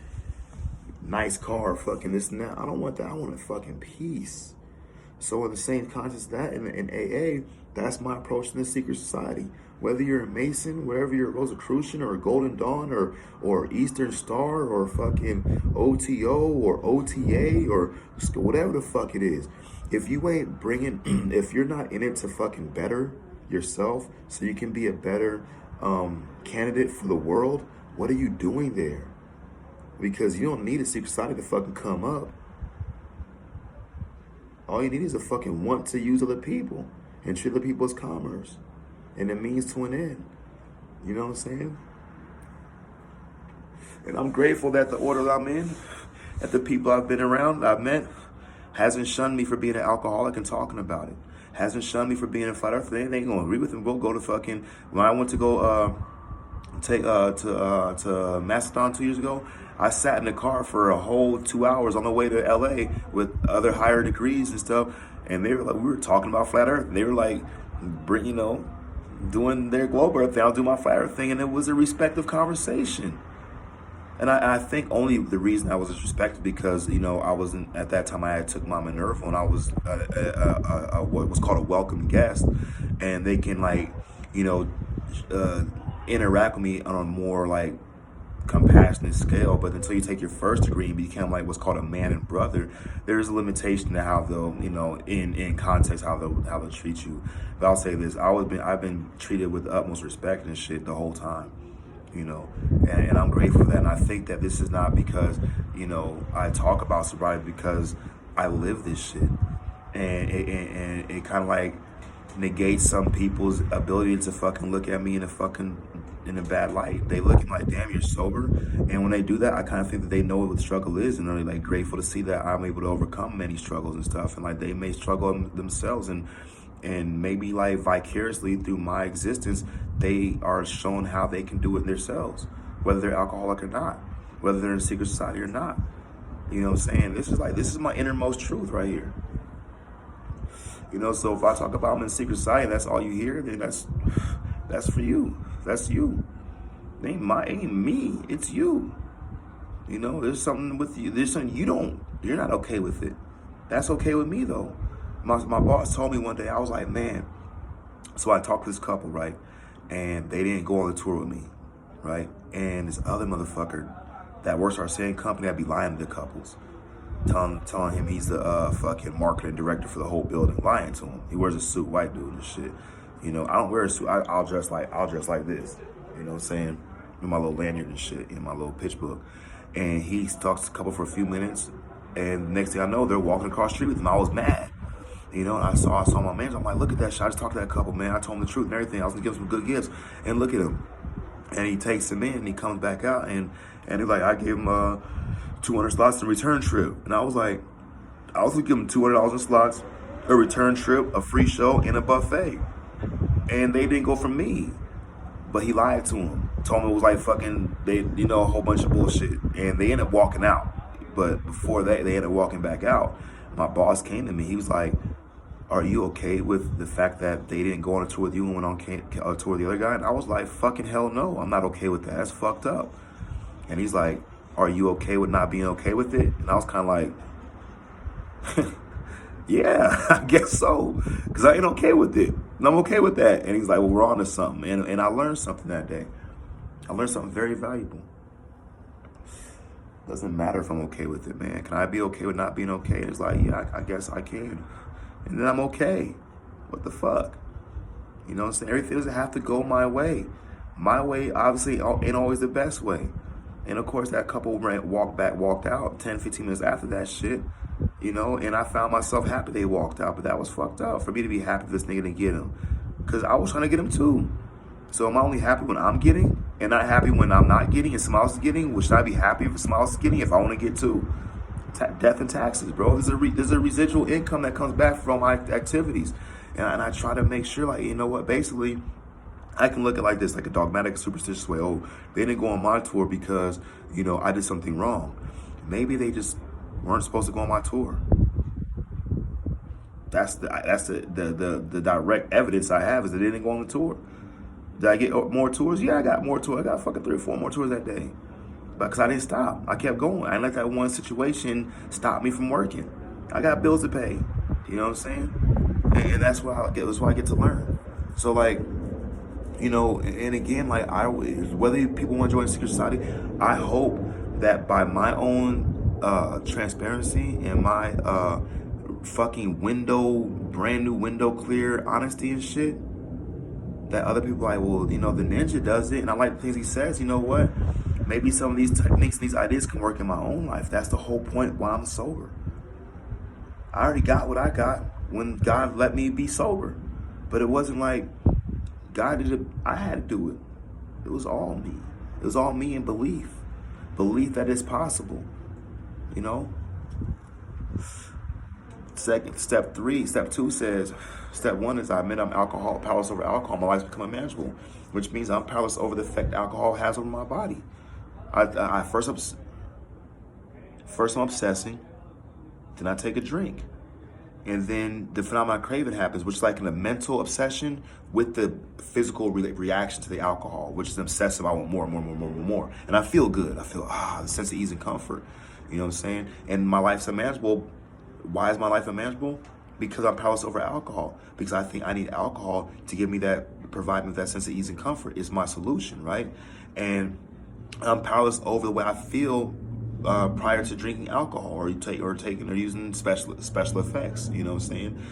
Nice car, fucking this and that. I don't want that. I want a fucking peace. So in the same context of that, in AA, that's my approach to the secret society. Whether you're a Mason, whatever you're a Rosicrucian or a Golden Dawn or Eastern Star or fucking OTO or OTA or whatever the fuck it is. If you ain't bringing, if you're not in it to fucking better yourself so you can be a better candidate for the world, what are you doing there? Because you don't need a secret society to fucking come up. All you need is a fucking want to use other people and treat other people as commerce. And it means to an end. You know what I'm saying? And I'm grateful that the order that I'm in, that the people I've been around, I've met, hasn't shunned me for being an alcoholic and talking about it. Hasn't shunned me for being a flat earther. They ain't gonna agree with him. We'll go to fucking, when I went to go to Macedon 2 years ago, I sat in the car for a whole 2 hours on the way to LA with other higher degrees and stuff. And they were like, we were talking about flat earth. And they were like, doing their globe earth thing. I'll do my flat earth thing. And it was a respectful conversation. And I think only the reason I was respected because, I wasn't, at that time I had took my Minerva and I was what was called a welcome guest. And they can interact with me on a more compassionate scale. But until you take your first degree and become what's called a man and brother, there's a limitation to how they'll, in context, how they'll treat you. But I'll say this, I've been treated with the utmost respect and shit the whole time. And I'm grateful for that. And I think that this is not because, I talk about sobriety, because I live this shit. And it kind of negates some people's ability to fucking look at me in a bad light. They looking like, damn, you're sober. And when they do that, I kind of think that they know what the struggle is, and they're grateful to see that I'm able to overcome many struggles and stuff. And they may struggle themselves, and maybe vicariously through my existence, they are shown how they can do it themselves, whether they're alcoholic or not, whether they're in a secret society or not. You know what I'm saying? This is my innermost truth right here. So if I talk about I'm in secret society and that's all you hear, then that's for you. That's you. It ain't me. It's you. There's something with you. There's something you're not okay with it. That's okay with me though. My boss told me one day, I was like, man. So I talked to this couple, right? And they didn't go on the tour with me, right? And this other motherfucker that works for our same company, I'd be lying to the couples. Telling him he's the fucking marketing director for the whole building, lying to him. He wears a suit, white dude and shit. I don't wear a suit. I'll dress like this. You know what I'm saying? With my little lanyard and shit, my little pitch book. And he talks to the couple for a few minutes, and next thing I know, they're walking across the street with him. I was mad. And I saw my manager. I'm like, look at that shit. I just talked to that couple, man. I told him the truth and everything. I was gonna give him some good gifts. And look at him. And he takes him in and he comes back out and he's like, I gave him 200 slots to return trip. And I was like, I was gonna give him $200 in slots, a return trip, a free show, and a buffet. And they didn't go for me. But he lied to him. Told him it was fucking, a whole bunch of bullshit. And they ended up walking out. But before that, they ended up walking back out. My boss came to me. He was like, are you okay with the fact that they didn't go on a tour with you and went on a tour with the other guy? And I was like, fucking hell no. I'm not okay with that. That's fucked up. And he's like, are you okay with not being okay with it? And I was kind of like, Yeah, I guess so. Because I ain't okay with it. And I'm okay with that. And he's like, well, we're on to something. And I learned something that day. I learned something very valuable. Doesn't matter if I'm okay with it, man. Can I be okay with not being okay? And it's like, yeah, I guess I can. And then I'm okay. What the fuck? You know what I'm saying? Everything doesn't have to go my way. My way, obviously, ain't always the best way. And of course, that couple walked out 10, 15 minutes after that shit. You know, and I found myself happy they walked out, but that was fucked up for me to be happy this nigga didn't get him. Because I was trying to get him too. So am I only happy when I'm getting and not happy when I'm not getting and someone else is getting? Well, should I be happy if someone else is getting if I want to get too? Death and taxes, bro. There's a residual income that comes back from my activities. And I try to make sure, like, you know what, basically, I can look at it like this, like a dogmatic, superstitious way. Oh, they didn't go on my tour because, you know, I did something wrong. Maybe they just weren't supposed to go on my tour. That's the direct evidence I have is that they didn't go on the tour. Did I get more tours? Yeah, I got more tours. I got fucking 3 or 4 more tours that day. Because I didn't stop. I kept going. I didn't let that one situation stop me from working. I got bills to pay. You know what I'm saying? And that's what I get to learn. So, like, you know, and again, like, whether people want to join Secret Society, I hope that by my own transparency and my fucking brand new window clear honesty and shit, that other people are like, well, you know, the ninja does it, and I like the things he says. You know what? Maybe some of these techniques, these ideas can work in my own life. That's the whole point why I'm sober. I already got what I got when God let me be sober. But it wasn't like God did it, I had to do it. It was all me. It was all me and belief. Belief that it's possible. You know? Step 2 says, step 1 is I admit I'm powerless over alcohol. My life's become manageable, which means I'm powerless over the effect alcohol has on my body. First I'm obsessing, then I take a drink. And then the phenomenon craving happens, which is like a mental obsession with the physical reaction to the alcohol, which is obsessive. I want more and more and more and more. And I feel good. I feel the sense of ease and comfort. You know what I'm saying? And my life's unmanageable. Why is my life unmanageable? Because I'm powerless over alcohol. Because I think I need alcohol to provide me that sense of ease and comfort is my solution, right? And I'm powerless over the way I feel prior to drinking alcohol or using special effects, you know what I'm saying?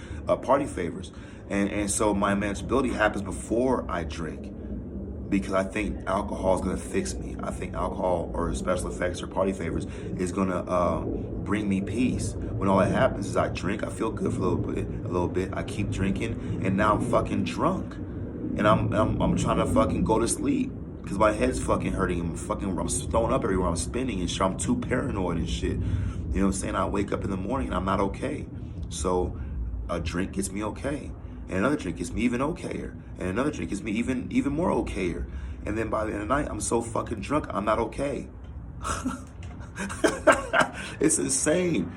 Party favors. And so my manageability happens before I drink because I think alcohol is going to fix me. I think alcohol or special effects or party favors is going to bring me peace. When all that happens is I drink, I feel good for a little bit. I keep drinking and now I'm fucking drunk. And I'm trying to fucking go to sleep. Because my head's fucking hurting. I'm throwing up everywhere. I'm spinning and shit. I'm too paranoid and shit. You know what I'm saying? I wake up in the morning and I'm not okay. So a drink gets me okay. And another drink gets me even okayer. And another drink gets me even more okayer. And then by the end of the night, I'm so fucking drunk, I'm not okay. It's insane.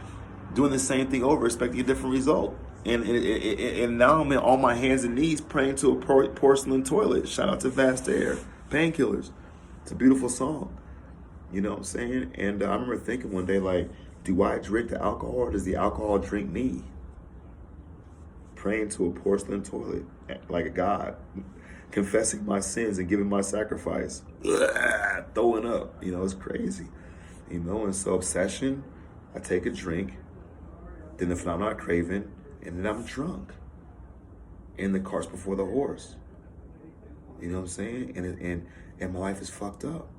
Doing the same thing over, expecting a different result. And now I'm on my hands and knees praying to a porcelain toilet. Shout out to Vast Air. Painkillers. It's a beautiful song. You know what I'm saying? And I remember thinking one day, like, do I drink the alcohol or does the alcohol drink me? Praying to a porcelain toilet like a god. Confessing my sins and giving my sacrifice. Throwing up. You know, it's crazy. You know, and so obsession, I take a drink, then the phenomenon craving, and then I'm drunk. And the cart's before the horse. You know what I'm saying? And my life is fucked up.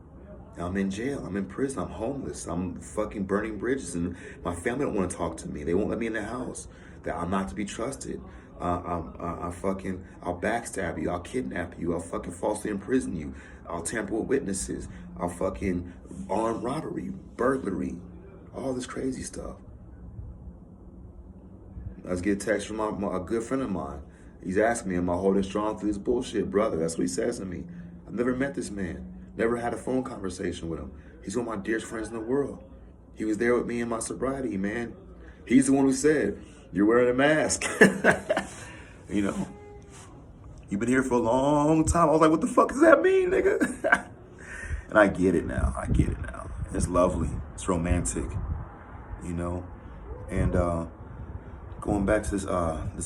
I'm in jail. I'm in prison. I'm homeless. I'm fucking burning bridges. And my family don't want to talk to me. They won't let me in the house. That I'm not to be trusted. I'll backstab you. I'll kidnap you. I'll fucking falsely imprison you. I'll tamper with witnesses. I'll fucking armed robbery, burglary, all this crazy stuff. I was getting a text from a good friend of mine. He's asking me, am I holding strong through this bullshit, brother? That's what he says to me. I've never met this man. Never had a phone conversation with him. He's one of my dearest friends in the world. He was there with me in my sobriety, man. He's the one who said, you're wearing a mask. You know, you've been here for a long time. I was like, what the fuck does that mean, nigga? And I get it now. It's lovely. It's romantic, you know? And Going back to this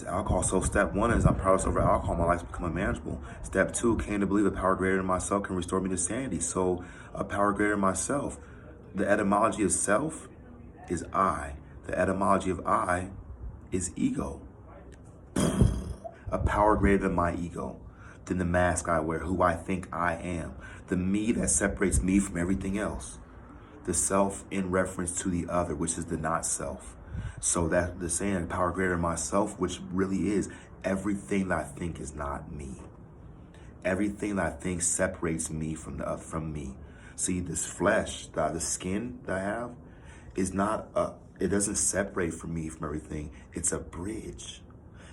alcohol. So step one is I'm powerless over alcohol. My life's becoming manageable. Step two, came to believe a power greater than myself can restore me to sanity. So a power greater than myself. The etymology of self is I. The etymology of I is ego. A power greater than my ego, than the mask I wear, who I think I am. The me that separates me from everything else. The self in reference to the other, which is the not self. So that the saying power greater than myself, which really is everything that I think is not me. Everything that I think separates me from me. See, this flesh, the skin that I have, is not it doesn't separate from me from everything. It's a bridge.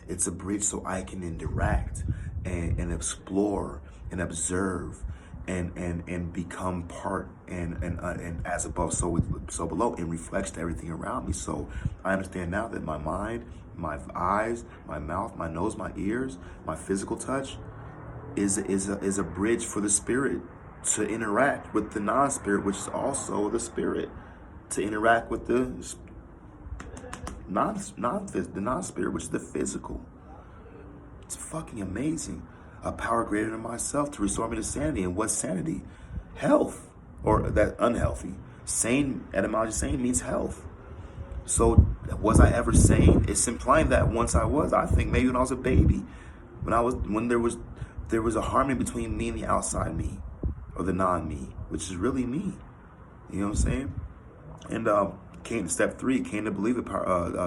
It's a bridge so I can interact and explore and observe and become part and as above, so below, in reflection to everything around me. So I understand now that my mind, my eyes, my mouth, my nose, my ears, my physical touch is a bridge for the spirit to interact with the non-spirit, which is also the spirit, to interact with the non-spirit, which is the physical. It's fucking amazing. A power greater than myself to restore me to sanity. And what's sanity? Health, or that unhealthy. Sane, etymology sane means health. So was I ever sane? It's implying that once I was. I think maybe when I was a baby, when there was a harmony between me and the outside me, or the non-me, which is really me. You know what I'm saying? And came to step three, came to believe it,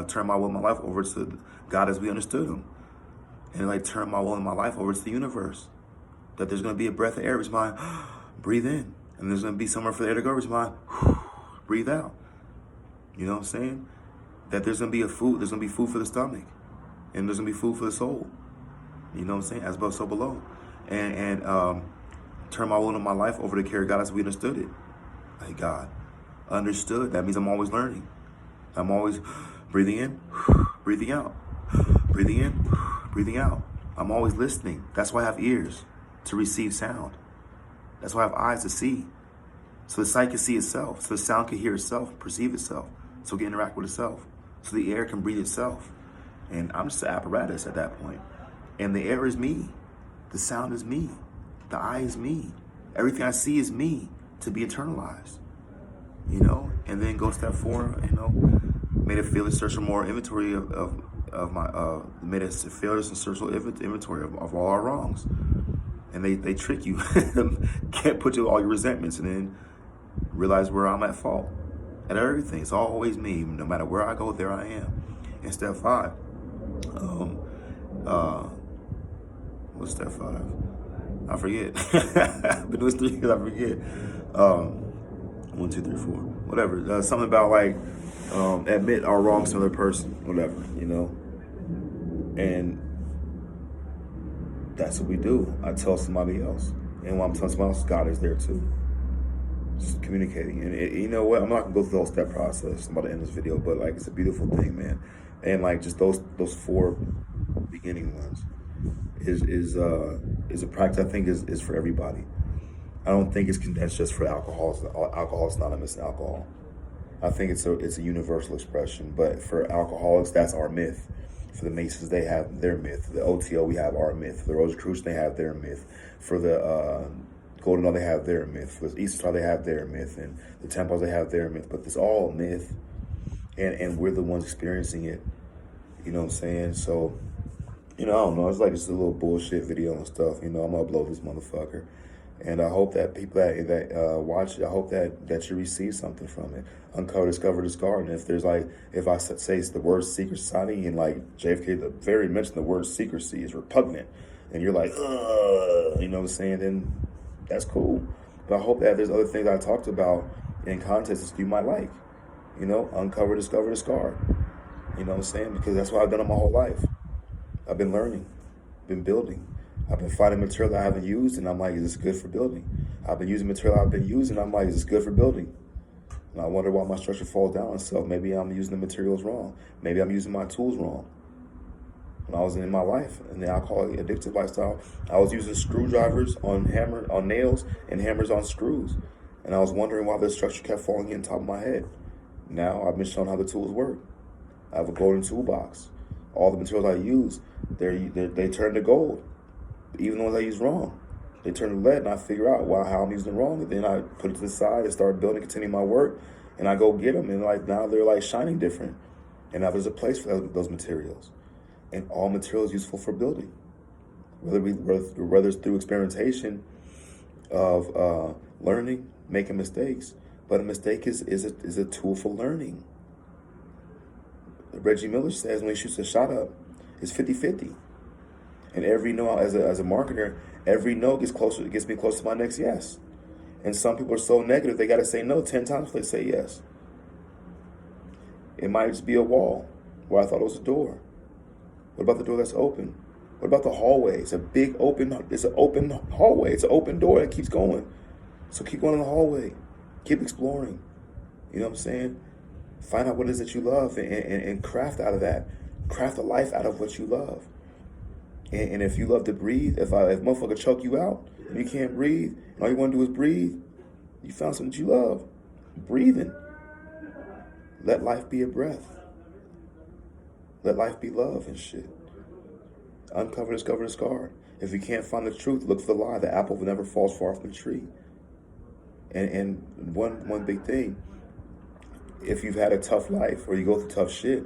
turn my will and my life over to God as we understood him. And like turn my will and my life over to the universe. That there's going to be a breath of air, which is mine, breathe in. And there's going to be somewhere for the air to go, which is mine, breathe out. You know what I'm saying? That there's going to be there's going to be food for the stomach. And there's going to be food for the soul. You know what I'm saying? As above, so below. And turn my will and my life over to carry God as we understood it. Like God. Understood. That means I'm always learning. I'm always breathing in, breathing out, breathing in, breathing out. I'm always listening. That's why I have ears, to receive sound. That's why I have eyes to see. So the sight can see itself. So the sound can hear itself, perceive itself. So it can interact with itself. So the air can breathe itself. And I'm just an apparatus at that point. And the air is me. The sound is me. The eye is me. Everything I see is me, to be internalized. You know, and then go step four, you know, made a fearless search for more inventory of my, made a fearless and searchful inventory of all our wrongs. And they trick you, can't put you all your resentments, and then realize where I'm at fault at everything. It's always me. No matter where I go, there I am. And step five, what's step five? I forget. I've been doing 3 years, I forget. 1, 2, 3, 4, whatever. Something about like admit our wrongs to another person, whatever, you know. And that's what we do. I tell somebody else, and when I'm telling somebody else, God is there too. Just communicating, and you know what? I'm not gonna go through the whole step process. I'm about to end this video, but like it's a beautiful thing, man. And like just those 4 beginning ones is a practice I think is for everybody. I don't think it's condensed just for alcoholics. Alcoholics Anonymous and alcohol. I think it's a universal expression. But for alcoholics, that's our myth. For the Masons, they have their myth. The OTO, we have our myth. For the Rosicrucian, they have their myth. For the Golden Dawn, they have their myth. For the Eastern Star, they have their myth. And the Templars, they have their myth. But it's all myth. And we're the ones experiencing it. You know what I'm saying? So, you know, I don't know. It's like just a little bullshit video and stuff. You know, I'm going to upload this motherfucker. And I hope that people that watch it, I hope that you receive something from it. Uncover, discover, discard. And if I say it's the word secret society, and like JFK, the very mention the word secrecy is repugnant, and you're like, ugh, you know what I'm saying, then that's cool. But I hope that there's other things I talked about in context that you might like. You know, uncover, discover, discard. You know what I'm saying? Because that's what I've done in my whole life. I've been learning, been building. I've been finding material I haven't used, and I'm like, is this good for building? I've been using material I've been using, and I'm like, is this good for building? And I wonder why my structure falls down on itself. Maybe I'm using the materials wrong. Maybe I'm using my tools wrong. When I was in my life, in the alcoholic addictive lifestyle, I was using screwdrivers on nails and hammers on screws. And I was wondering why the structure kept falling in top of my head. Now I've been shown how the tools work. I have a golden toolbox. all the materials I use, they turn to gold. Even the ones I use wrong, they turn to lead, and I figure out how I'm using it wrong, and then I put it to the side and start building, continue my work, and I go get them, and like now they're like shining different. And now there's a place for those materials, and all materials useful for building, whether it's through experimentation of learning, making mistakes. But a mistake is a tool for learning. Reggie Miller says when he shoots a shot up, it's 50-50. And every no, as a marketer, every no gets me closer to my next yes. And some people are so negative, they got to say no 10 times before they say yes. It might just be a wall where I thought it was a door. What about the door that's open? What about the hallway? It's an open hallway. It's an open door that keeps going. So keep going in the hallway. Keep exploring. You know what I'm saying? Find out what it is that you love and craft out of that. Craft a life out of what you love. And if you love to breathe, if motherfucker choke you out and you can't breathe, and all you want to do is breathe, you found something that you love. Breathing. Let life be a breath. Let life be love and shit. Uncover, discover, discard. If you can't find the truth, look for the lie. The apple never falls far from the tree. And one big thing, if you've had a tough life or you go through tough shit,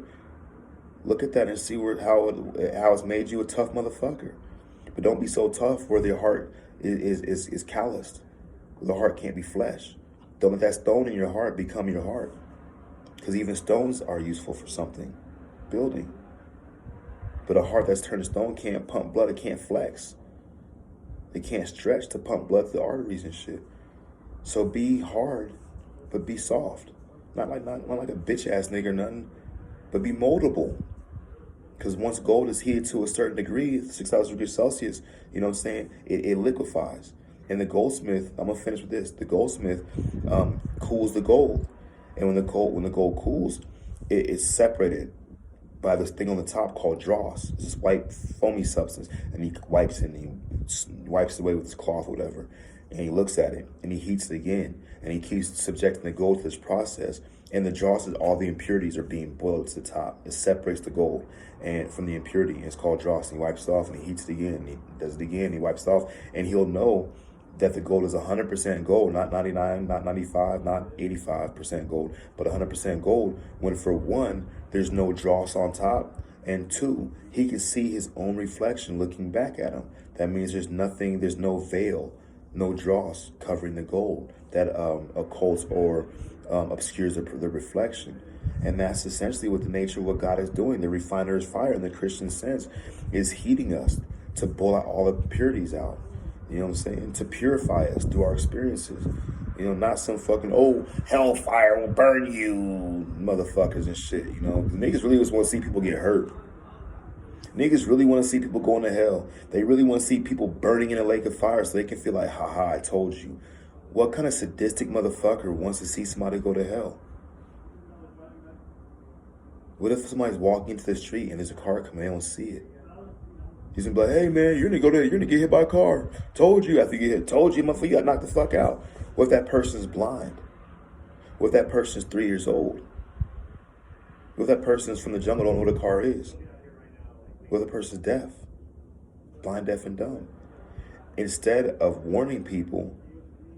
look at that and see how it's made you a tough motherfucker. But don't be so tough where your heart is calloused. The heart can't be flesh. Don't let that stone in your heart become your heart. Because even stones are useful for something, building. But a heart that's turned to stone can't pump blood. It can't flex. It can't stretch to pump blood to the arteries and shit. So be hard, but be soft. Not like a bitch ass nigga or nothing, but be moldable. Because once gold is heated to a certain degree, 6,000 degrees Celsius, you know what I'm saying, it liquefies. And the goldsmith, I'm gonna finish with this. The goldsmith cools the gold, and when the gold cools, it's separated by this thing on the top called dross. It's this white foamy substance, and he wipes it away with his cloth or whatever, and he looks at it and he heats it again, and he keeps subjecting the gold to this process. And the dross is all the impurities are being boiled to the top. It separates the gold and from the impurity. It's called dross. And he wipes it off and he heats it again. And he does it again. And he wipes it off, and he'll know that the gold is 100% gold, not 99, not 95, not 85% gold, but 100% gold. When for one, there's no dross on top, and two, he can see his own reflection looking back at him. That means there's no veil, no dross covering the gold that occults or obscures the reflection. And that's essentially what the nature of what God is doing. The refiner's fire in the Christian sense is heating us to boil out all the impurities out. You know what I'm saying? To purify us through our experiences. You know, not some fucking, hellfire will burn you, motherfuckers and shit. You know, niggas really just want to see people get hurt. Niggas really want to see people going to hell. They really want to see people burning in a lake of fire so they can feel like, haha, I told you. What kind of sadistic motherfucker wants to see somebody go to hell? What if somebody's walking into the street and there's a car coming, they don't see it? He's gonna be like, hey man, you're gonna get hit by a car. Told you after you get hit. Told you, motherfucker, you got knocked the fuck out. What if that person's blind? What if that person's 3 years old? What if that person's from the jungle, don't know what a car is? What if the person's deaf? Blind, deaf, and dumb. Instead of warning people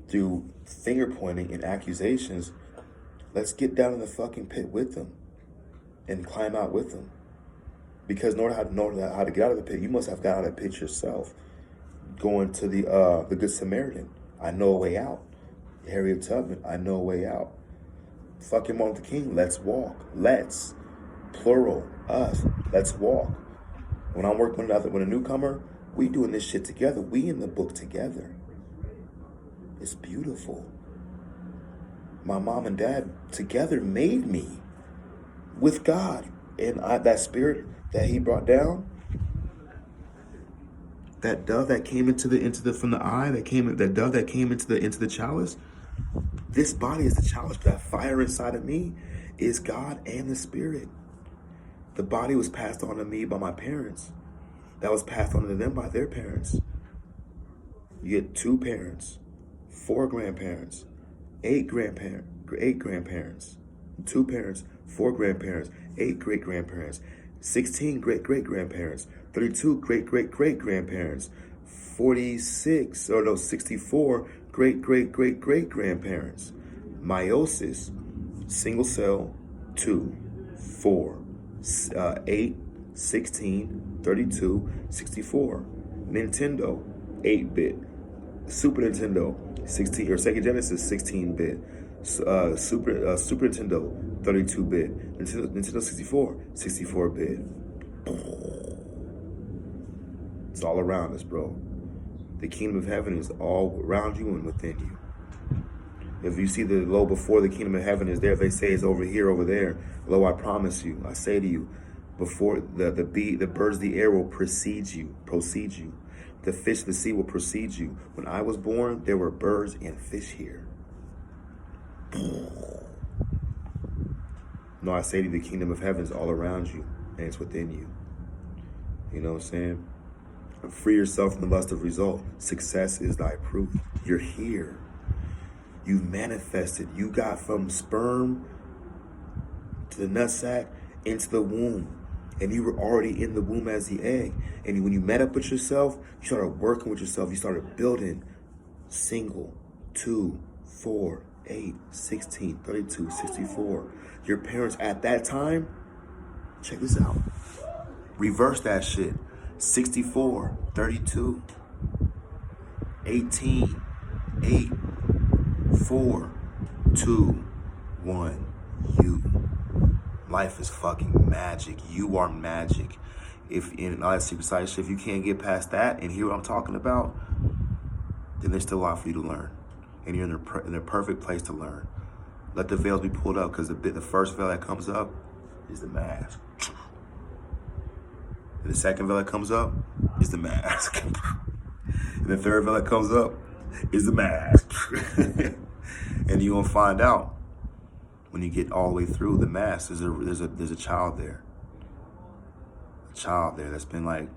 through finger pointing and accusations, let's get down in the fucking pit with them and climb out with them. Because in order how to get out of the pit, you must have got out of the pit yourself. Going to the Good Samaritan, I know a way out. Harriet Tubman, I know a way out. Fucking Martin Luther King, let's walk. Let's, plural, us, let's walk. When I'm working with a newcomer, we doing this shit together. We in the book together. It's beautiful. My mom and dad together made me with God, and that spirit that he brought down, that dove that came from the eye, that dove that came into the chalice. This body is the chalice. That fire inside of me is God and the Spirit. The body was passed on to me by my parents. That was passed on to them by their parents. You get 2 parents, 4 grandparents, 8 grandparents, 2 parents, 4 grandparents, 8 great-grandparents. 16 great-great-grandparents, 32 great-great-great-grandparents, 64 great-great-great-great-grandparents. Meiosis, single cell, 2, 4, 8, 16, 32, 64. Nintendo, 8-bit. Super Nintendo, 16, or Sega Genesis, 16-bit. Super Nintendo, 32-bit. Nintendo 64, 64-bit. It's all around us, bro. The kingdom of heaven is all around you and within you. If you see the lo before the kingdom of heaven is there, they say it's over here, over there. Lo, I promise you, I say to you, before the birds of the air will precede you. The fish of the sea will precede you. When I was born, there were birds and fish here. No, I say to you, the kingdom of heaven is all around you, and it's within you. You know what I'm saying? Free yourself from the lust of result. Success is thy proof. You're here. You've manifested. You got from sperm to the nutsack into the womb. And you were already in the womb as the egg. And when you met up with yourself, you started working with yourself. You started building single, 2, 4, 8, 16, 32, 64. Your parents at that time, check this out. Reverse that shit. 64, 32, 18, 8, 4, 2, 1, you. Life is fucking magic. You are magic. If in all that secret side shit, if you can't get past that and hear what I'm talking about, then there's still a lot for you to learn. And you're in the perfect place to learn. Let the veils be pulled up, because the first veil that comes up is the mask. And the second veil that comes up is the mask. And the third veil that comes up is the mask. And you're gonna find out when you get all the way through the mask, there's a child there. A child there that's been like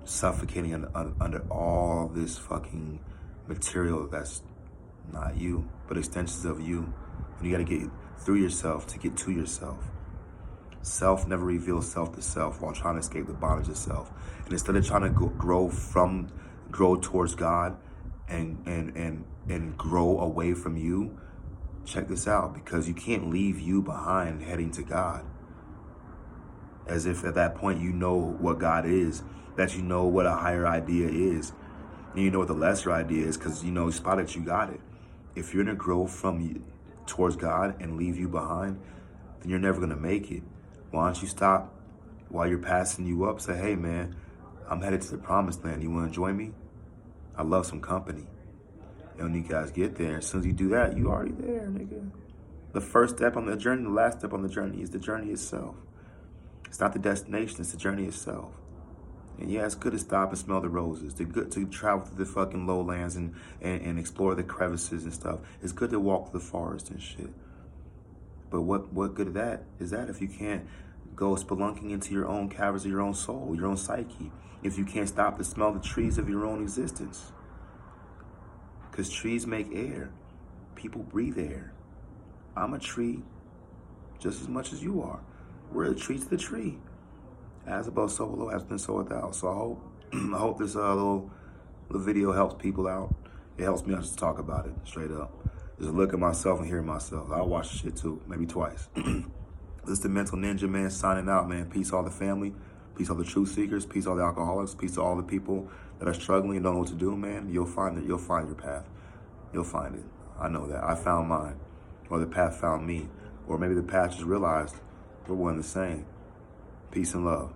suffocating under all this fucking material that's not you, but extensions of you. And you gotta get through yourself to get to yourself. Self never reveals self to self while trying to escape the bondage of self. And instead of trying to grow towards God and grow away from you, check this out, because you can't leave you behind heading to God. As if at that point you know what God is, that you know what a higher idea is, and you know what the lesser idea is, because you know, spot that you got it. If you're gonna grow towards God and leave you behind, then you're never gonna make it. Why don't you stop while you're passing you up? Say, hey man, I'm headed to the promised land. You wanna join me? I love some company. And when you guys get there, as soon as you do that, you already there, nigga. The first step on the journey, the last step on the journey is the journey itself. It's not the destination, it's the journey itself. And yeah, it's good to stop and smell the roses. It's good to travel through the fucking lowlands and explore the crevices and stuff. It's good to walk through the forest and shit. But what good of that is that if you can't go spelunking into your own caverns of your own soul, your own psyche, if you can't stop to smell the trees of your own existence? Because trees make air. People breathe air. I'm a tree just as much as you are. We're the tree to the tree. As above, so below, as been, so without. So I hope this little video helps people out. It helps me out just to talk about it, straight up. Just look at myself and hear myself. I'll watch the shit too, maybe twice. This is the Mental Ninja, man, signing out, man. Peace all the family. Peace all the truth seekers. Peace all the alcoholics. Peace to all the people that are struggling and don't know what to do, man. You'll find it. You'll find your path. You'll find it. I know that. I found mine. Or the path found me. Or maybe the path just realized we're one and the same. Peace and love.